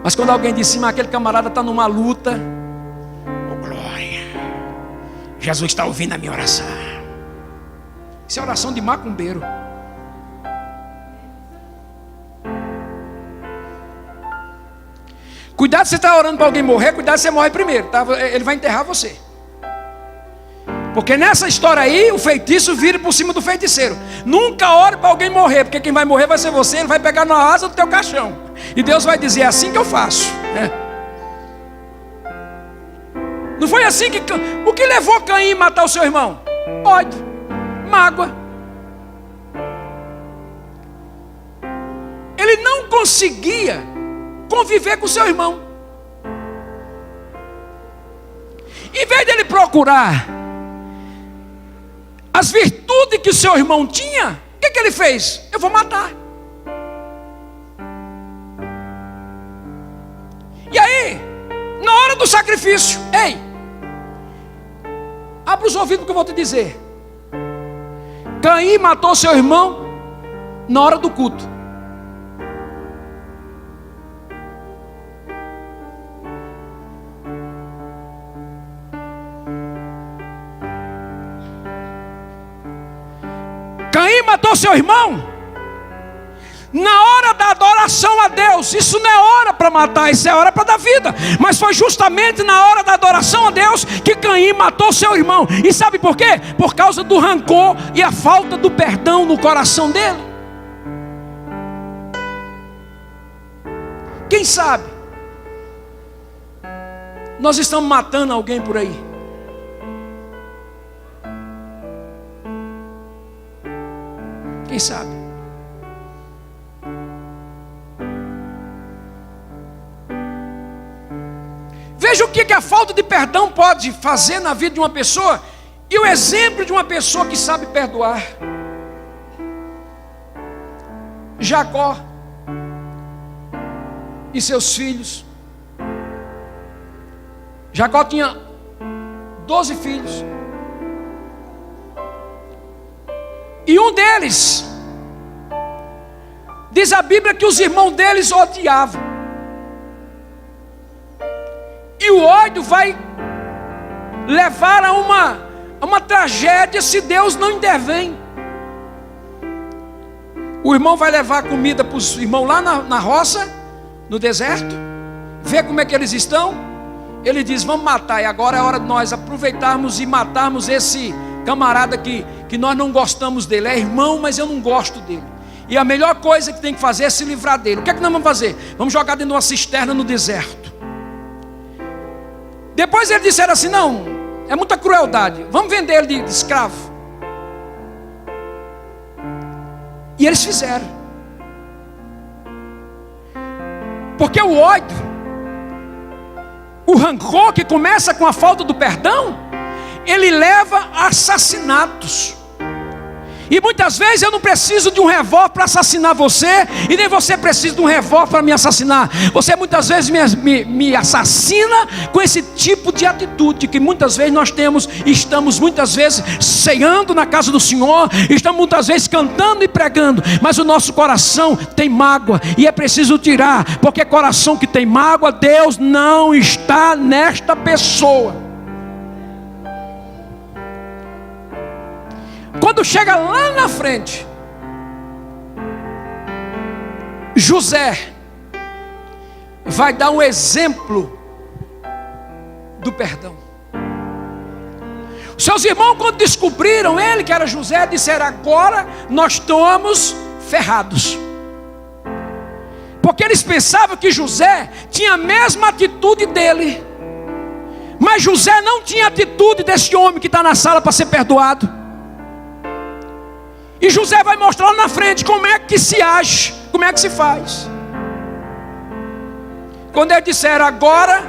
Mas quando alguém diz assim: mas aquele camarada está numa luta, oh glória, Jesus está ouvindo a minha oração. Isso é oração de macumbeiro. Cuidado se você está orando para alguém morrer, cuidado se você morre primeiro, tá? Ele vai enterrar você. Porque nessa história aí, o feitiço vira por cima do feiticeiro. Nunca ore para alguém morrer, porque quem vai morrer vai ser você. Ele vai pegar na asa do teu caixão. E Deus vai dizer: é assim que eu faço, né? Não foi assim que... O que levou Caim a matar o seu irmão? Ódio, mágoa. Ele não conseguia conviver com seu irmão. Em vez dele procurar as virtudes que o seu irmão tinha, o que ele fez? Eu vou matar. E aí, na hora do sacrifício, ei, abra os ouvidos que eu vou te dizer. Caim matou seu irmão na hora do culto. Caim matou seu irmão na hora da adoração a Deus. Isso não é hora para matar, isso é hora para dar vida. Mas foi justamente na hora da adoração a Deus que Caim matou seu irmão. E sabe por quê? Por causa do rancor e a falta do perdão no coração dele. Quem sabe nós estamos matando alguém por aí. Quem sabe? Veja o que a falta de perdão pode fazer na vida de uma pessoa. E o exemplo de uma pessoa que sabe perdoar. Jacó e seus filhos. Jacó tinha 12 filhos. E um deles, diz a Bíblia que os irmãos deles odiavam. E o ódio vai levar a uma tragédia se Deus não intervém. O irmão vai levar comida para os irmãos lá na roça, no deserto, ver como é que eles estão. Ele diz: vamos matar, e agora é hora de nós aproveitarmos e matarmos esse camarada que nós não gostamos dele. É irmão, mas eu não gosto dele. E a melhor coisa que tem que fazer é se livrar dele. O que é que nós vamos fazer? Vamos jogar dentro de uma cisterna no deserto. Depois eles disseram assim: não, é muita crueldade, vamos vender ele de escravo. E eles fizeram. Porque o ódio, o rancor que começa com a falta do perdão, ele leva a assassinatos. E muitas vezes eu não preciso de um revólver para assassinar você, e nem você precisa de um revólver para me assassinar. Você muitas vezes me assassina com esse tipo de atitude que muitas vezes nós temos. Estamos muitas vezes ceando na casa do Senhor, estamos muitas vezes cantando e pregando, mas o nosso coração tem mágoa, e é preciso tirar, porque coração que tem mágoa, Deus não está nesta pessoa. Quando chega lá na frente, José vai dar um exemplo do perdão. Seus irmãos, quando descobriram ele que era José, disseram: agora nós estamos ferrados. Porque eles pensavam que José tinha a mesma atitude dele, mas José não tinha a atitude desse homem que está na sala para ser perdoado. E José vai mostrar lá na frente como é que se age, como é que se faz. Quando eles disseram: agora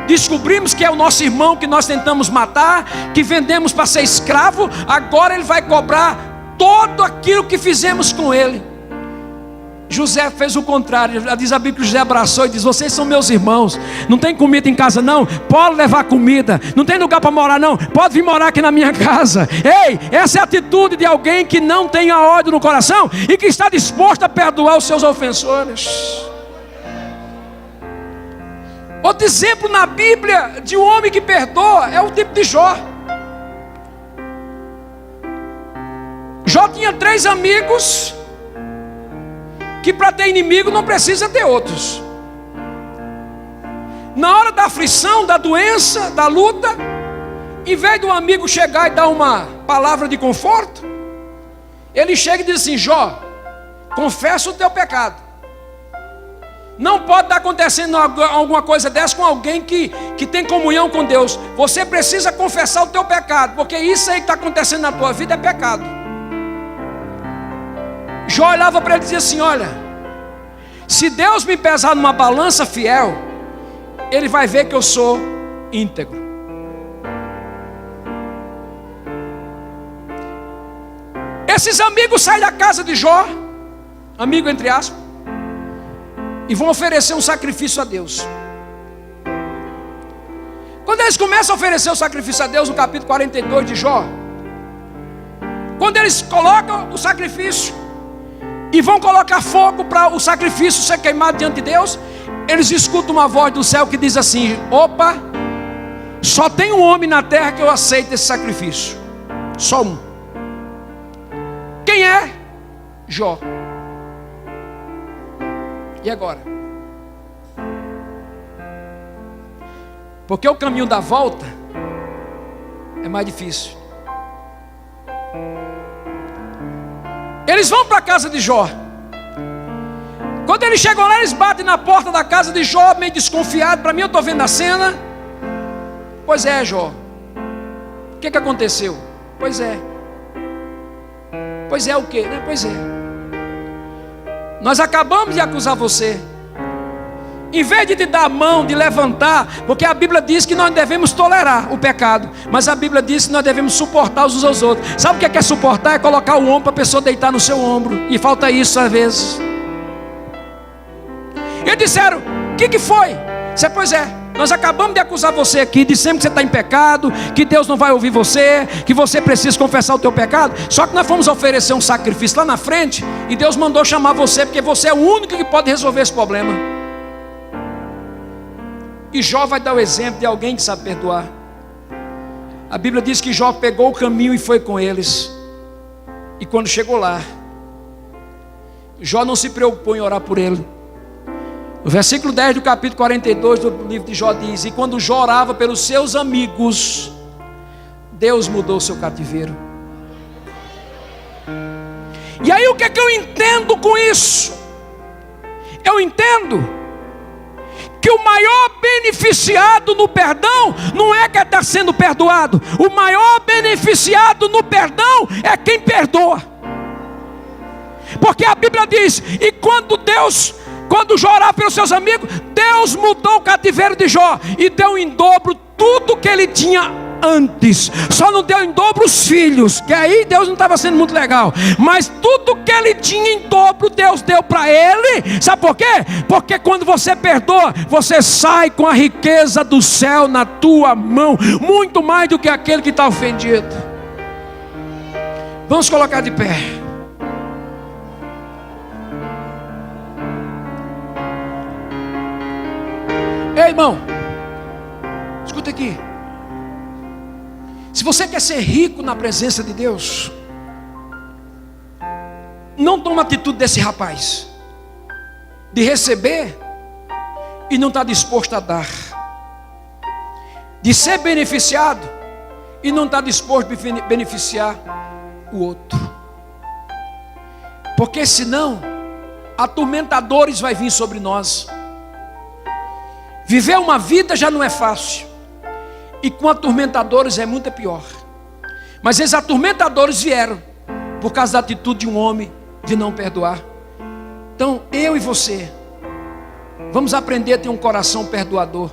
descobrimos que é o nosso irmão que nós tentamos matar, que vendemos para ser escravo, agora ele vai cobrar todo aquilo que fizemos com ele. José fez o contrário. Diz a Bíblia que José abraçou e diz: vocês são meus irmãos, não tem comida em casa não? Pode levar comida. Não tem lugar para morar não? Pode vir morar aqui na minha casa. Ei, essa é a atitude de alguém que não tem a ódio no coração e que está disposto a perdoar os seus ofensores. Outro exemplo na Bíblia de um homem que perdoa é o tipo de Jó. Jó tinha 3 amigos, que para ter inimigo não precisa ter outros. Na hora da aflição, da doença, da luta, em vez do amigo chegar e dar uma palavra de conforto, ele chega e diz assim: Jó, confessa o teu pecado. Não pode estar acontecendo alguma coisa dessa com alguém que tem comunhão com Deus. Você precisa confessar o teu pecado, porque isso aí que está acontecendo na tua vida é pecado. Jó olhava para ele e dizia assim: olha, se Deus me pesar numa balança fiel, Ele vai ver que eu sou íntegro. Esses amigos saem da casa de Jó, amigo entre aspas, e vão oferecer um sacrifício a Deus. Quando eles começam a oferecer o sacrifício a Deus, no capítulo 42 de Jó, quando eles colocam o sacrifício e vão colocar fogo para o sacrifício ser queimado diante de Deus, eles escutam uma voz do céu que diz assim: opa, só tem um homem na terra que eu aceito esse sacrifício, só um. Quem é? Jó. E agora? Porque o caminho da volta é mais difícil. Eles vão para a casa de Jó. Quando eles chegam lá, eles batem na porta da casa de Jó, meio desconfiado. Para mim, eu estou vendo a cena. Pois é, Jó, o que aconteceu? Pois é. Pois é o quê? Pois é, nós acabamos de acusar você. Em vez de te dar a mão, de levantar, porque a Bíblia diz que nós devemos tolerar o pecado, mas a Bíblia diz que nós devemos suportar uns aos outros. Sabe o que é suportar? É colocar o ombro para a pessoa deitar no seu ombro. E falta isso às vezes. Eles disseram: o que foi? Você, pois é, nós acabamos de acusar você aqui, dissemos que você está em pecado, que Deus não vai ouvir você, que você precisa confessar o teu pecado. Só que nós fomos oferecer um sacrifício lá na frente, e Deus mandou chamar você, porque você é o único que pode resolver esse problema. E Jó vai dar o exemplo de alguém que sabe perdoar. A Bíblia diz que Jó pegou o caminho e foi com eles. E quando chegou lá, Jó não se preocupou em orar por ele. O versículo 10 do capítulo 42 do livro de Jó diz: e quando Jó orava pelos seus amigos, Deus mudou o seu cativeiro. E aí o que é que eu entendo com isso? Eu entendo que o maior beneficiado no perdão não é quem está sendo perdoado. O maior beneficiado no perdão é quem perdoa. Porque a Bíblia diz: e quando Jó orava pelos seus amigos, Deus mudou o cativeiro de Jó e deu em dobro tudo que ele tinha antes. Só não deu em dobro os filhos, que aí Deus não estava sendo muito legal. Mas tudo que ele tinha em dobro, Deus deu para ele. Sabe por quê? Porque quando você perdoa, você sai com a riqueza do céu na tua mão, muito mais do que aquele que está ofendido. Vamos colocar de pé. Ei, irmão, escuta aqui. Se você quer ser rico na presença de Deus, não toma atitude desse rapaz, de receber e não está disposto a dar, de ser beneficiado e não está disposto a beneficiar o outro. Porque senão atormentadores vai vir sobre nós. Viver uma vida já não é fácil, e com atormentadores é muito pior. Mas esses atormentadores vieram por causa da atitude de um homem de não perdoar. Então eu e você vamos aprender a ter um coração perdoador.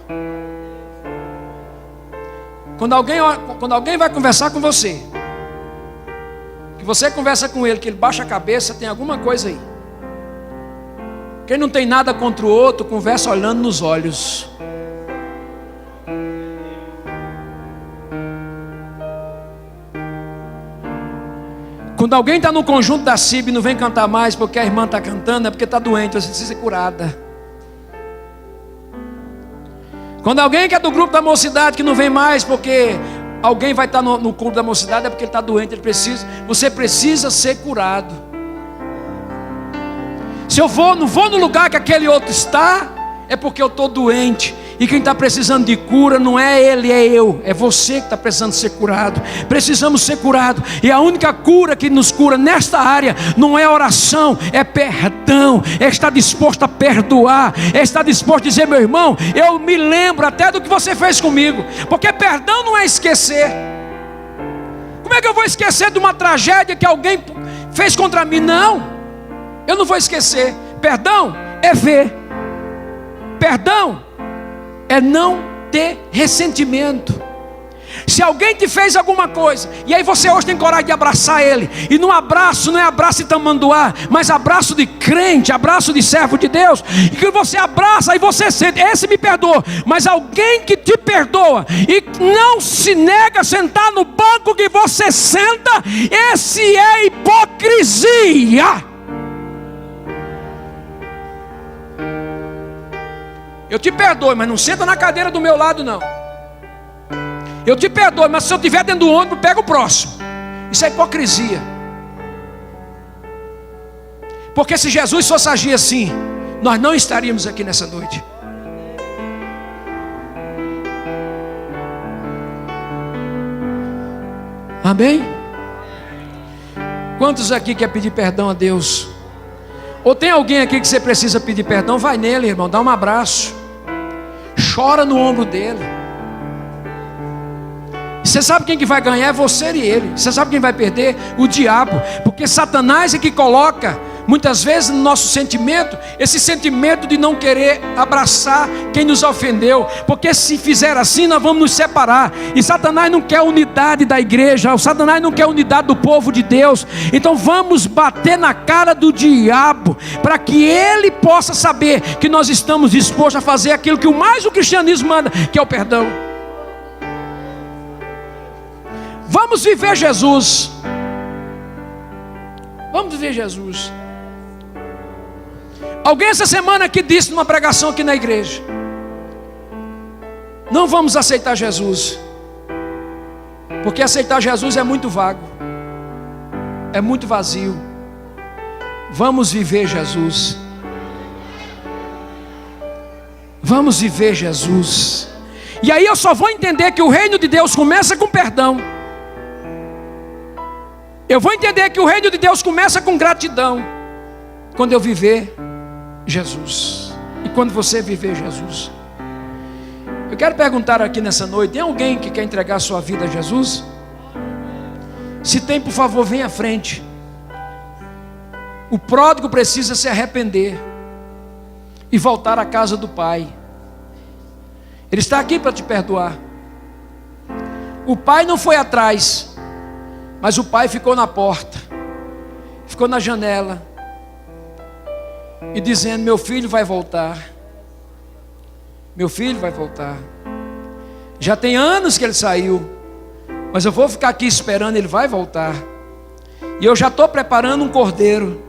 Quando alguém vai conversar com você, que você conversa com ele, que ele baixa a cabeça, tem alguma coisa aí. Quem não tem nada contra o outro, conversa olhando nos olhos. Quando alguém está no conjunto da CIB e não vem cantar mais porque a irmã está cantando, é porque está doente, você precisa ser curada. Quando alguém que é do grupo da mocidade que não vem mais porque alguém vai estar no culto da mocidade, é porque ele está doente, você precisa ser curado. Se eu não vou no lugar que aquele outro está, é porque eu estou doente. E quem está precisando de cura não é ele, é eu. É você que está precisando ser curado. Precisamos ser curados. E a única cura que nos cura nesta área não é oração, é perdão. É estar disposto a perdoar. É estar disposto a dizer: meu irmão, eu me lembro até do que você fez comigo. Porque perdão não é esquecer. Como é que eu vou esquecer de uma tragédia que alguém fez contra mim? Não, eu não vou esquecer. Perdão é ver. Perdão é não ter ressentimento. Se alguém te fez alguma coisa, e aí você hoje tem coragem de abraçar ele, e no abraço não é abraço de tamanduá, mas abraço de crente, abraço de servo de Deus, e que você abraça e você sente: esse me perdoa. Mas alguém que te perdoa e não se nega a sentar no banco que você senta, esse é hipocrisia. Eu te perdoo, mas não senta na cadeira do meu lado não. Eu te perdoo, mas se eu estiver dentro do ônibus, pega o próximo. Isso é hipocrisia. Porque se Jesus fosse agir assim, nós não estaríamos aqui nessa noite. Amém? Quantos aqui quer pedir perdão a Deus? Ou tem alguém aqui que você precisa pedir perdão? Vai nele, irmão, dá um abraço. Chora no ombro dele. Você sabe quem que vai ganhar? É você e ele. Você sabe quem vai perder? O diabo. Porque Satanás é que coloca, muitas vezes, no nosso sentimento, esse sentimento de não querer abraçar quem nos ofendeu. Porque se fizer assim, nós vamos nos separar. E Satanás não quer a unidade da igreja. O Satanás não quer a unidade do povo de Deus. Então vamos bater na cara do diabo, para que ele possa saber que nós estamos dispostos a fazer aquilo que o cristianismo manda, que é o perdão. Vamos viver Jesus. Vamos viver Jesus. Alguém essa semana aqui disse numa pregação aqui na igreja: não vamos aceitar Jesus, porque aceitar Jesus é muito vago, é muito vazio. Vamos viver Jesus. Vamos viver Jesus. E aí eu só vou entender que o reino de Deus começa com perdão. Eu vou entender que o reino de Deus começa com gratidão, quando eu viver Jesus. E quando você viver Jesus. Eu quero perguntar aqui nessa noite: tem alguém que quer entregar sua vida a Jesus? Se tem, por favor, vem à frente. O pródigo precisa se arrepender e voltar à casa do Pai. Ele está aqui para te perdoar. O pai não foi atrás, mas o pai ficou na porta, ficou na janela, e dizendo: meu filho vai voltar, meu filho vai voltar. Já tem anos que ele saiu, mas eu vou ficar aqui esperando, ele vai voltar. E eu já estou preparando um cordeiro,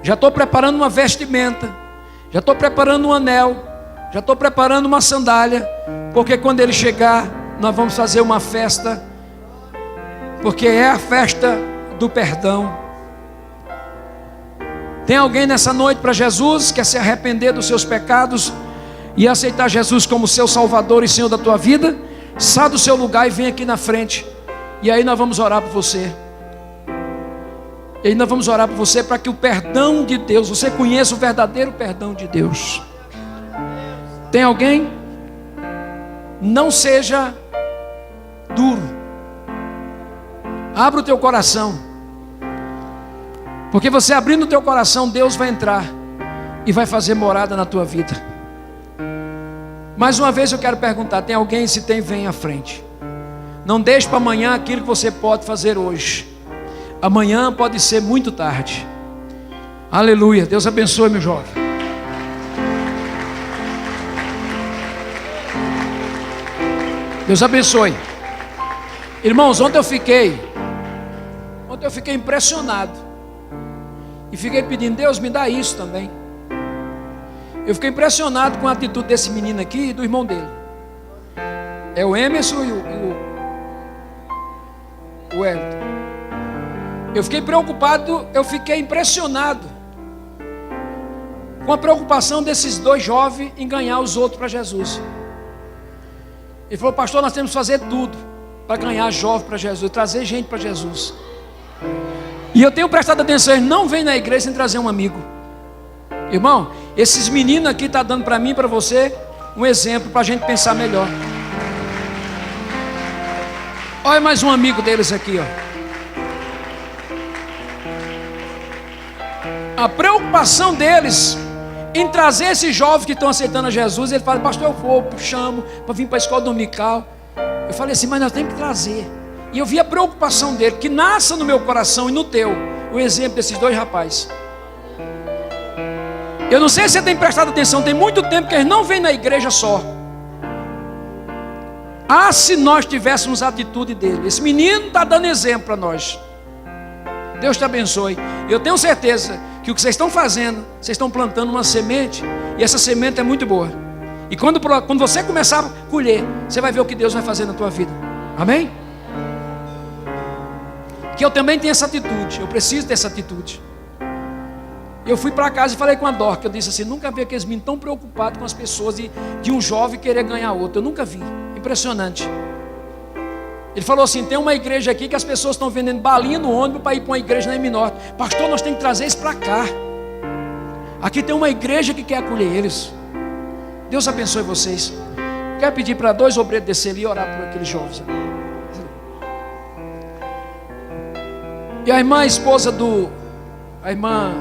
já estou preparando uma vestimenta, já estou preparando um anel, já estou preparando uma sandália, porque quando ele chegar, nós vamos fazer uma festa, porque é a festa do perdão. Tem alguém nessa noite para Jesus, quer se arrepender dos seus pecados e aceitar Jesus como seu Salvador e Senhor da tua vida? Sai do seu lugar e vem aqui na frente, e aí nós vamos orar por você. E aí nós vamos orar por você, para que o perdão de Deus, você conheça o verdadeiro perdão de Deus. Tem alguém? Não seja duro, abra o teu coração, porque você abrindo o teu coração, Deus vai entrar e vai fazer morada na tua vida. Mais uma vez eu quero perguntar: tem alguém? Se tem, vem à frente. Não deixe para amanhã aquilo que você pode fazer hoje. Amanhã pode ser muito tarde. Aleluia. Deus abençoe, meu jovem. Deus abençoe. Irmãos, ontem eu fiquei impressionado, e fiquei pedindo: Deus, me dá isso também. Eu fiquei impressionado com a atitude desse menino aqui e do irmão dele. É o Emerson e o Elton. Eu fiquei preocupado, eu fiquei impressionado com a preocupação desses dois jovens em ganhar os outros para Jesus. Ele falou: pastor, nós temos que fazer tudo para ganhar jovem para Jesus, trazer gente para Jesus. E eu tenho prestado atenção: eles não vêm na igreja sem trazer um amigo. Irmão, esses meninos aqui estão dando para mim e para você um exemplo para a gente pensar melhor. Olha mais um amigo deles aqui, ó. A preocupação deles em trazer esses jovens que estão aceitando a Jesus. Ele fala: pastor, eu vou, eu chamo para vir para a escola dominical. Eu falei assim: mas nós temos que trazer. E eu vi a preocupação dele, que nasça no meu coração e no teu o exemplo desses dois rapazes. Eu não sei se você tem prestado atenção, tem muito tempo que eles não vêm na igreja só. Ah, se nós tivéssemos a atitude dele. Esse menino está dando exemplo para nós. Deus te abençoe. Eu tenho certeza que o que vocês estão fazendo, vocês estão plantando uma semente, e essa semente é muito boa. E quando você começar a colher, você vai ver o que Deus vai fazer na tua vida. Amém? Que eu também tenho essa atitude, eu preciso dessa atitude. Eu fui para casa e falei com a Dorca, eu disse assim: nunca vi aqueles meninos tão preocupados com as pessoas de um jovem querer ganhar outro. Eu nunca vi, impressionante. Ele falou assim: tem uma igreja aqui que as pessoas estão vendendo balinha no ônibus para ir para uma igreja na M Norte. Pastor, nós temos que trazer isso para cá. Aqui tem uma igreja que quer acolher eles. Deus abençoe vocês. Quero pedir para 2 obreiros descer ali e orar por aqueles jovens. E a irmã, a esposa a irmã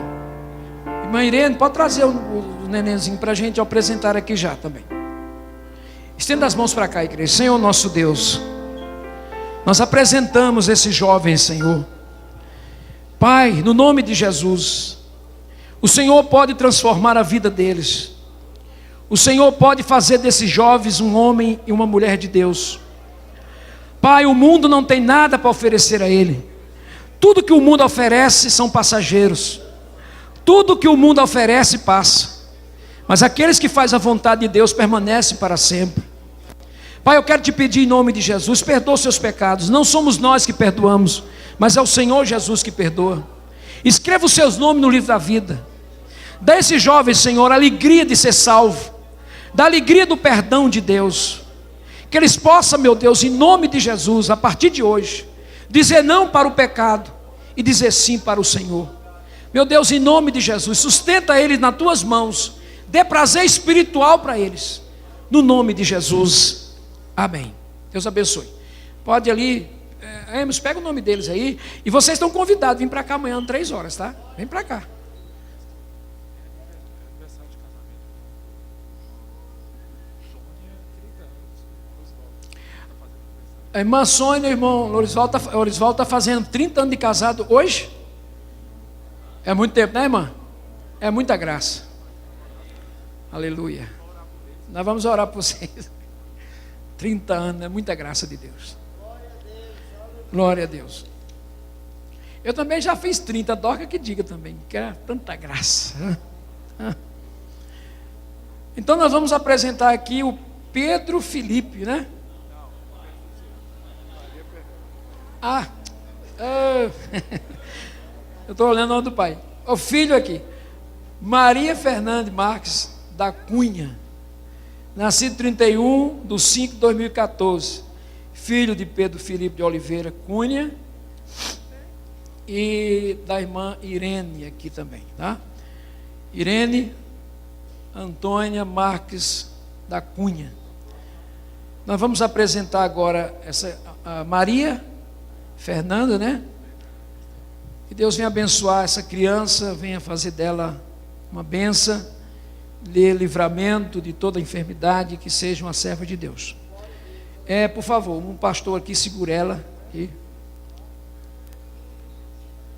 Irene, pode trazer o nenenzinho para a gente apresentar aqui já também. Estenda as mãos para cá, igreja. Senhor nosso Deus, nós apresentamos esses jovens, Senhor. Pai, no nome de Jesus, o Senhor pode transformar a vida deles. O Senhor pode fazer desses jovens um homem e uma mulher de Deus. Pai, o mundo não tem nada para oferecer a ele. Tudo que o mundo oferece são passageiros. Tudo que o mundo oferece passa. Mas aqueles que fazem a vontade de Deus permanecem para sempre. Pai, eu quero te pedir em nome de Jesus, perdoa os seus pecados. Não somos nós que perdoamos, mas é o Senhor Jesus que perdoa. Escreva os seus nomes no livro da vida. Dá a esses jovens, Senhor, a alegria de ser salvo, da alegria do perdão de Deus. Que eles possam, meu Deus, em nome de Jesus, a partir de hoje, dizer não para o pecado e dizer sim para o Senhor. Meu Deus, em nome de Jesus, sustenta eles nas tuas mãos, dê prazer espiritual para eles, no nome de Jesus, amém. Deus abençoe. Pode ali, Emerson, pega o nome deles aí, e vocês estão convidados a vir para cá amanhã, 3 horas, tá? Vem para cá. A irmã Sônia, o irmão Lorisvaldo está fazendo 30 anos de casado hoje. É muito tempo, né, irmã? É muita graça. Aleluia. Nós vamos orar por vocês. 30 anos, é muita graça de Deus. Glória a Deus. Eu também já fiz 30, Dorca que diga também, que era tanta graça. Então nós vamos apresentar aqui o Pedro Felipe, né? Eu estou olhando o nome do pai. O filho aqui, Maria Fernandes Marques da Cunha, nascido 31/5/2014, filho de Pedro Felipe de Oliveira Cunha e da irmã Irene aqui também, tá? Irene Antônia Marques da Cunha. Nós vamos apresentar agora a Maria Fernanda, né? Que Deus venha abençoar essa criança, venha fazer dela uma bênção, lhe livramento de toda enfermidade, que seja uma serva de Deus. Por favor, um pastor aqui, segura ela aqui.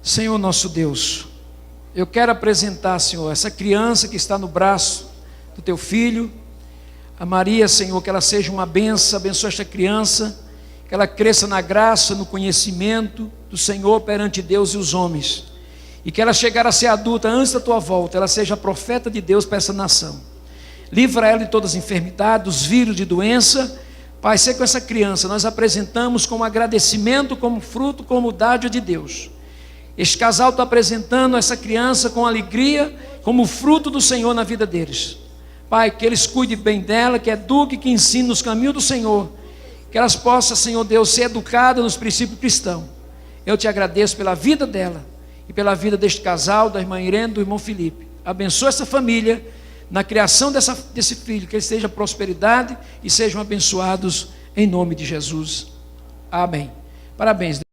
Senhor nosso Deus, eu quero apresentar, Senhor, essa criança que está no braço do teu filho, a Maria, Senhor, que ela seja uma bênção, abençoa esta criança, que ela cresça na graça, no conhecimento do Senhor perante Deus e os homens, e que ela chegar a ser adulta antes da tua volta, ela seja profeta de Deus para essa nação. Livra ela de todas as enfermidades, dos vírus, de doença. Pai, sei com essa criança, nós apresentamos como agradecimento, como fruto, como dádiva de Deus. Este casal está apresentando essa criança com alegria, como fruto do Senhor na vida deles. Pai, que eles cuidem bem dela, que eduque, que ensine nos caminhos do Senhor, que elas possam, Senhor Deus, ser educadas nos princípios cristãos. Eu te agradeço pela vida dela e pela vida deste casal, da irmã Irene, do irmão Felipe. Abençoa essa família na criação desse filho, que eles sejam prosperidade e sejam abençoados em nome de Jesus. Amém. Parabéns.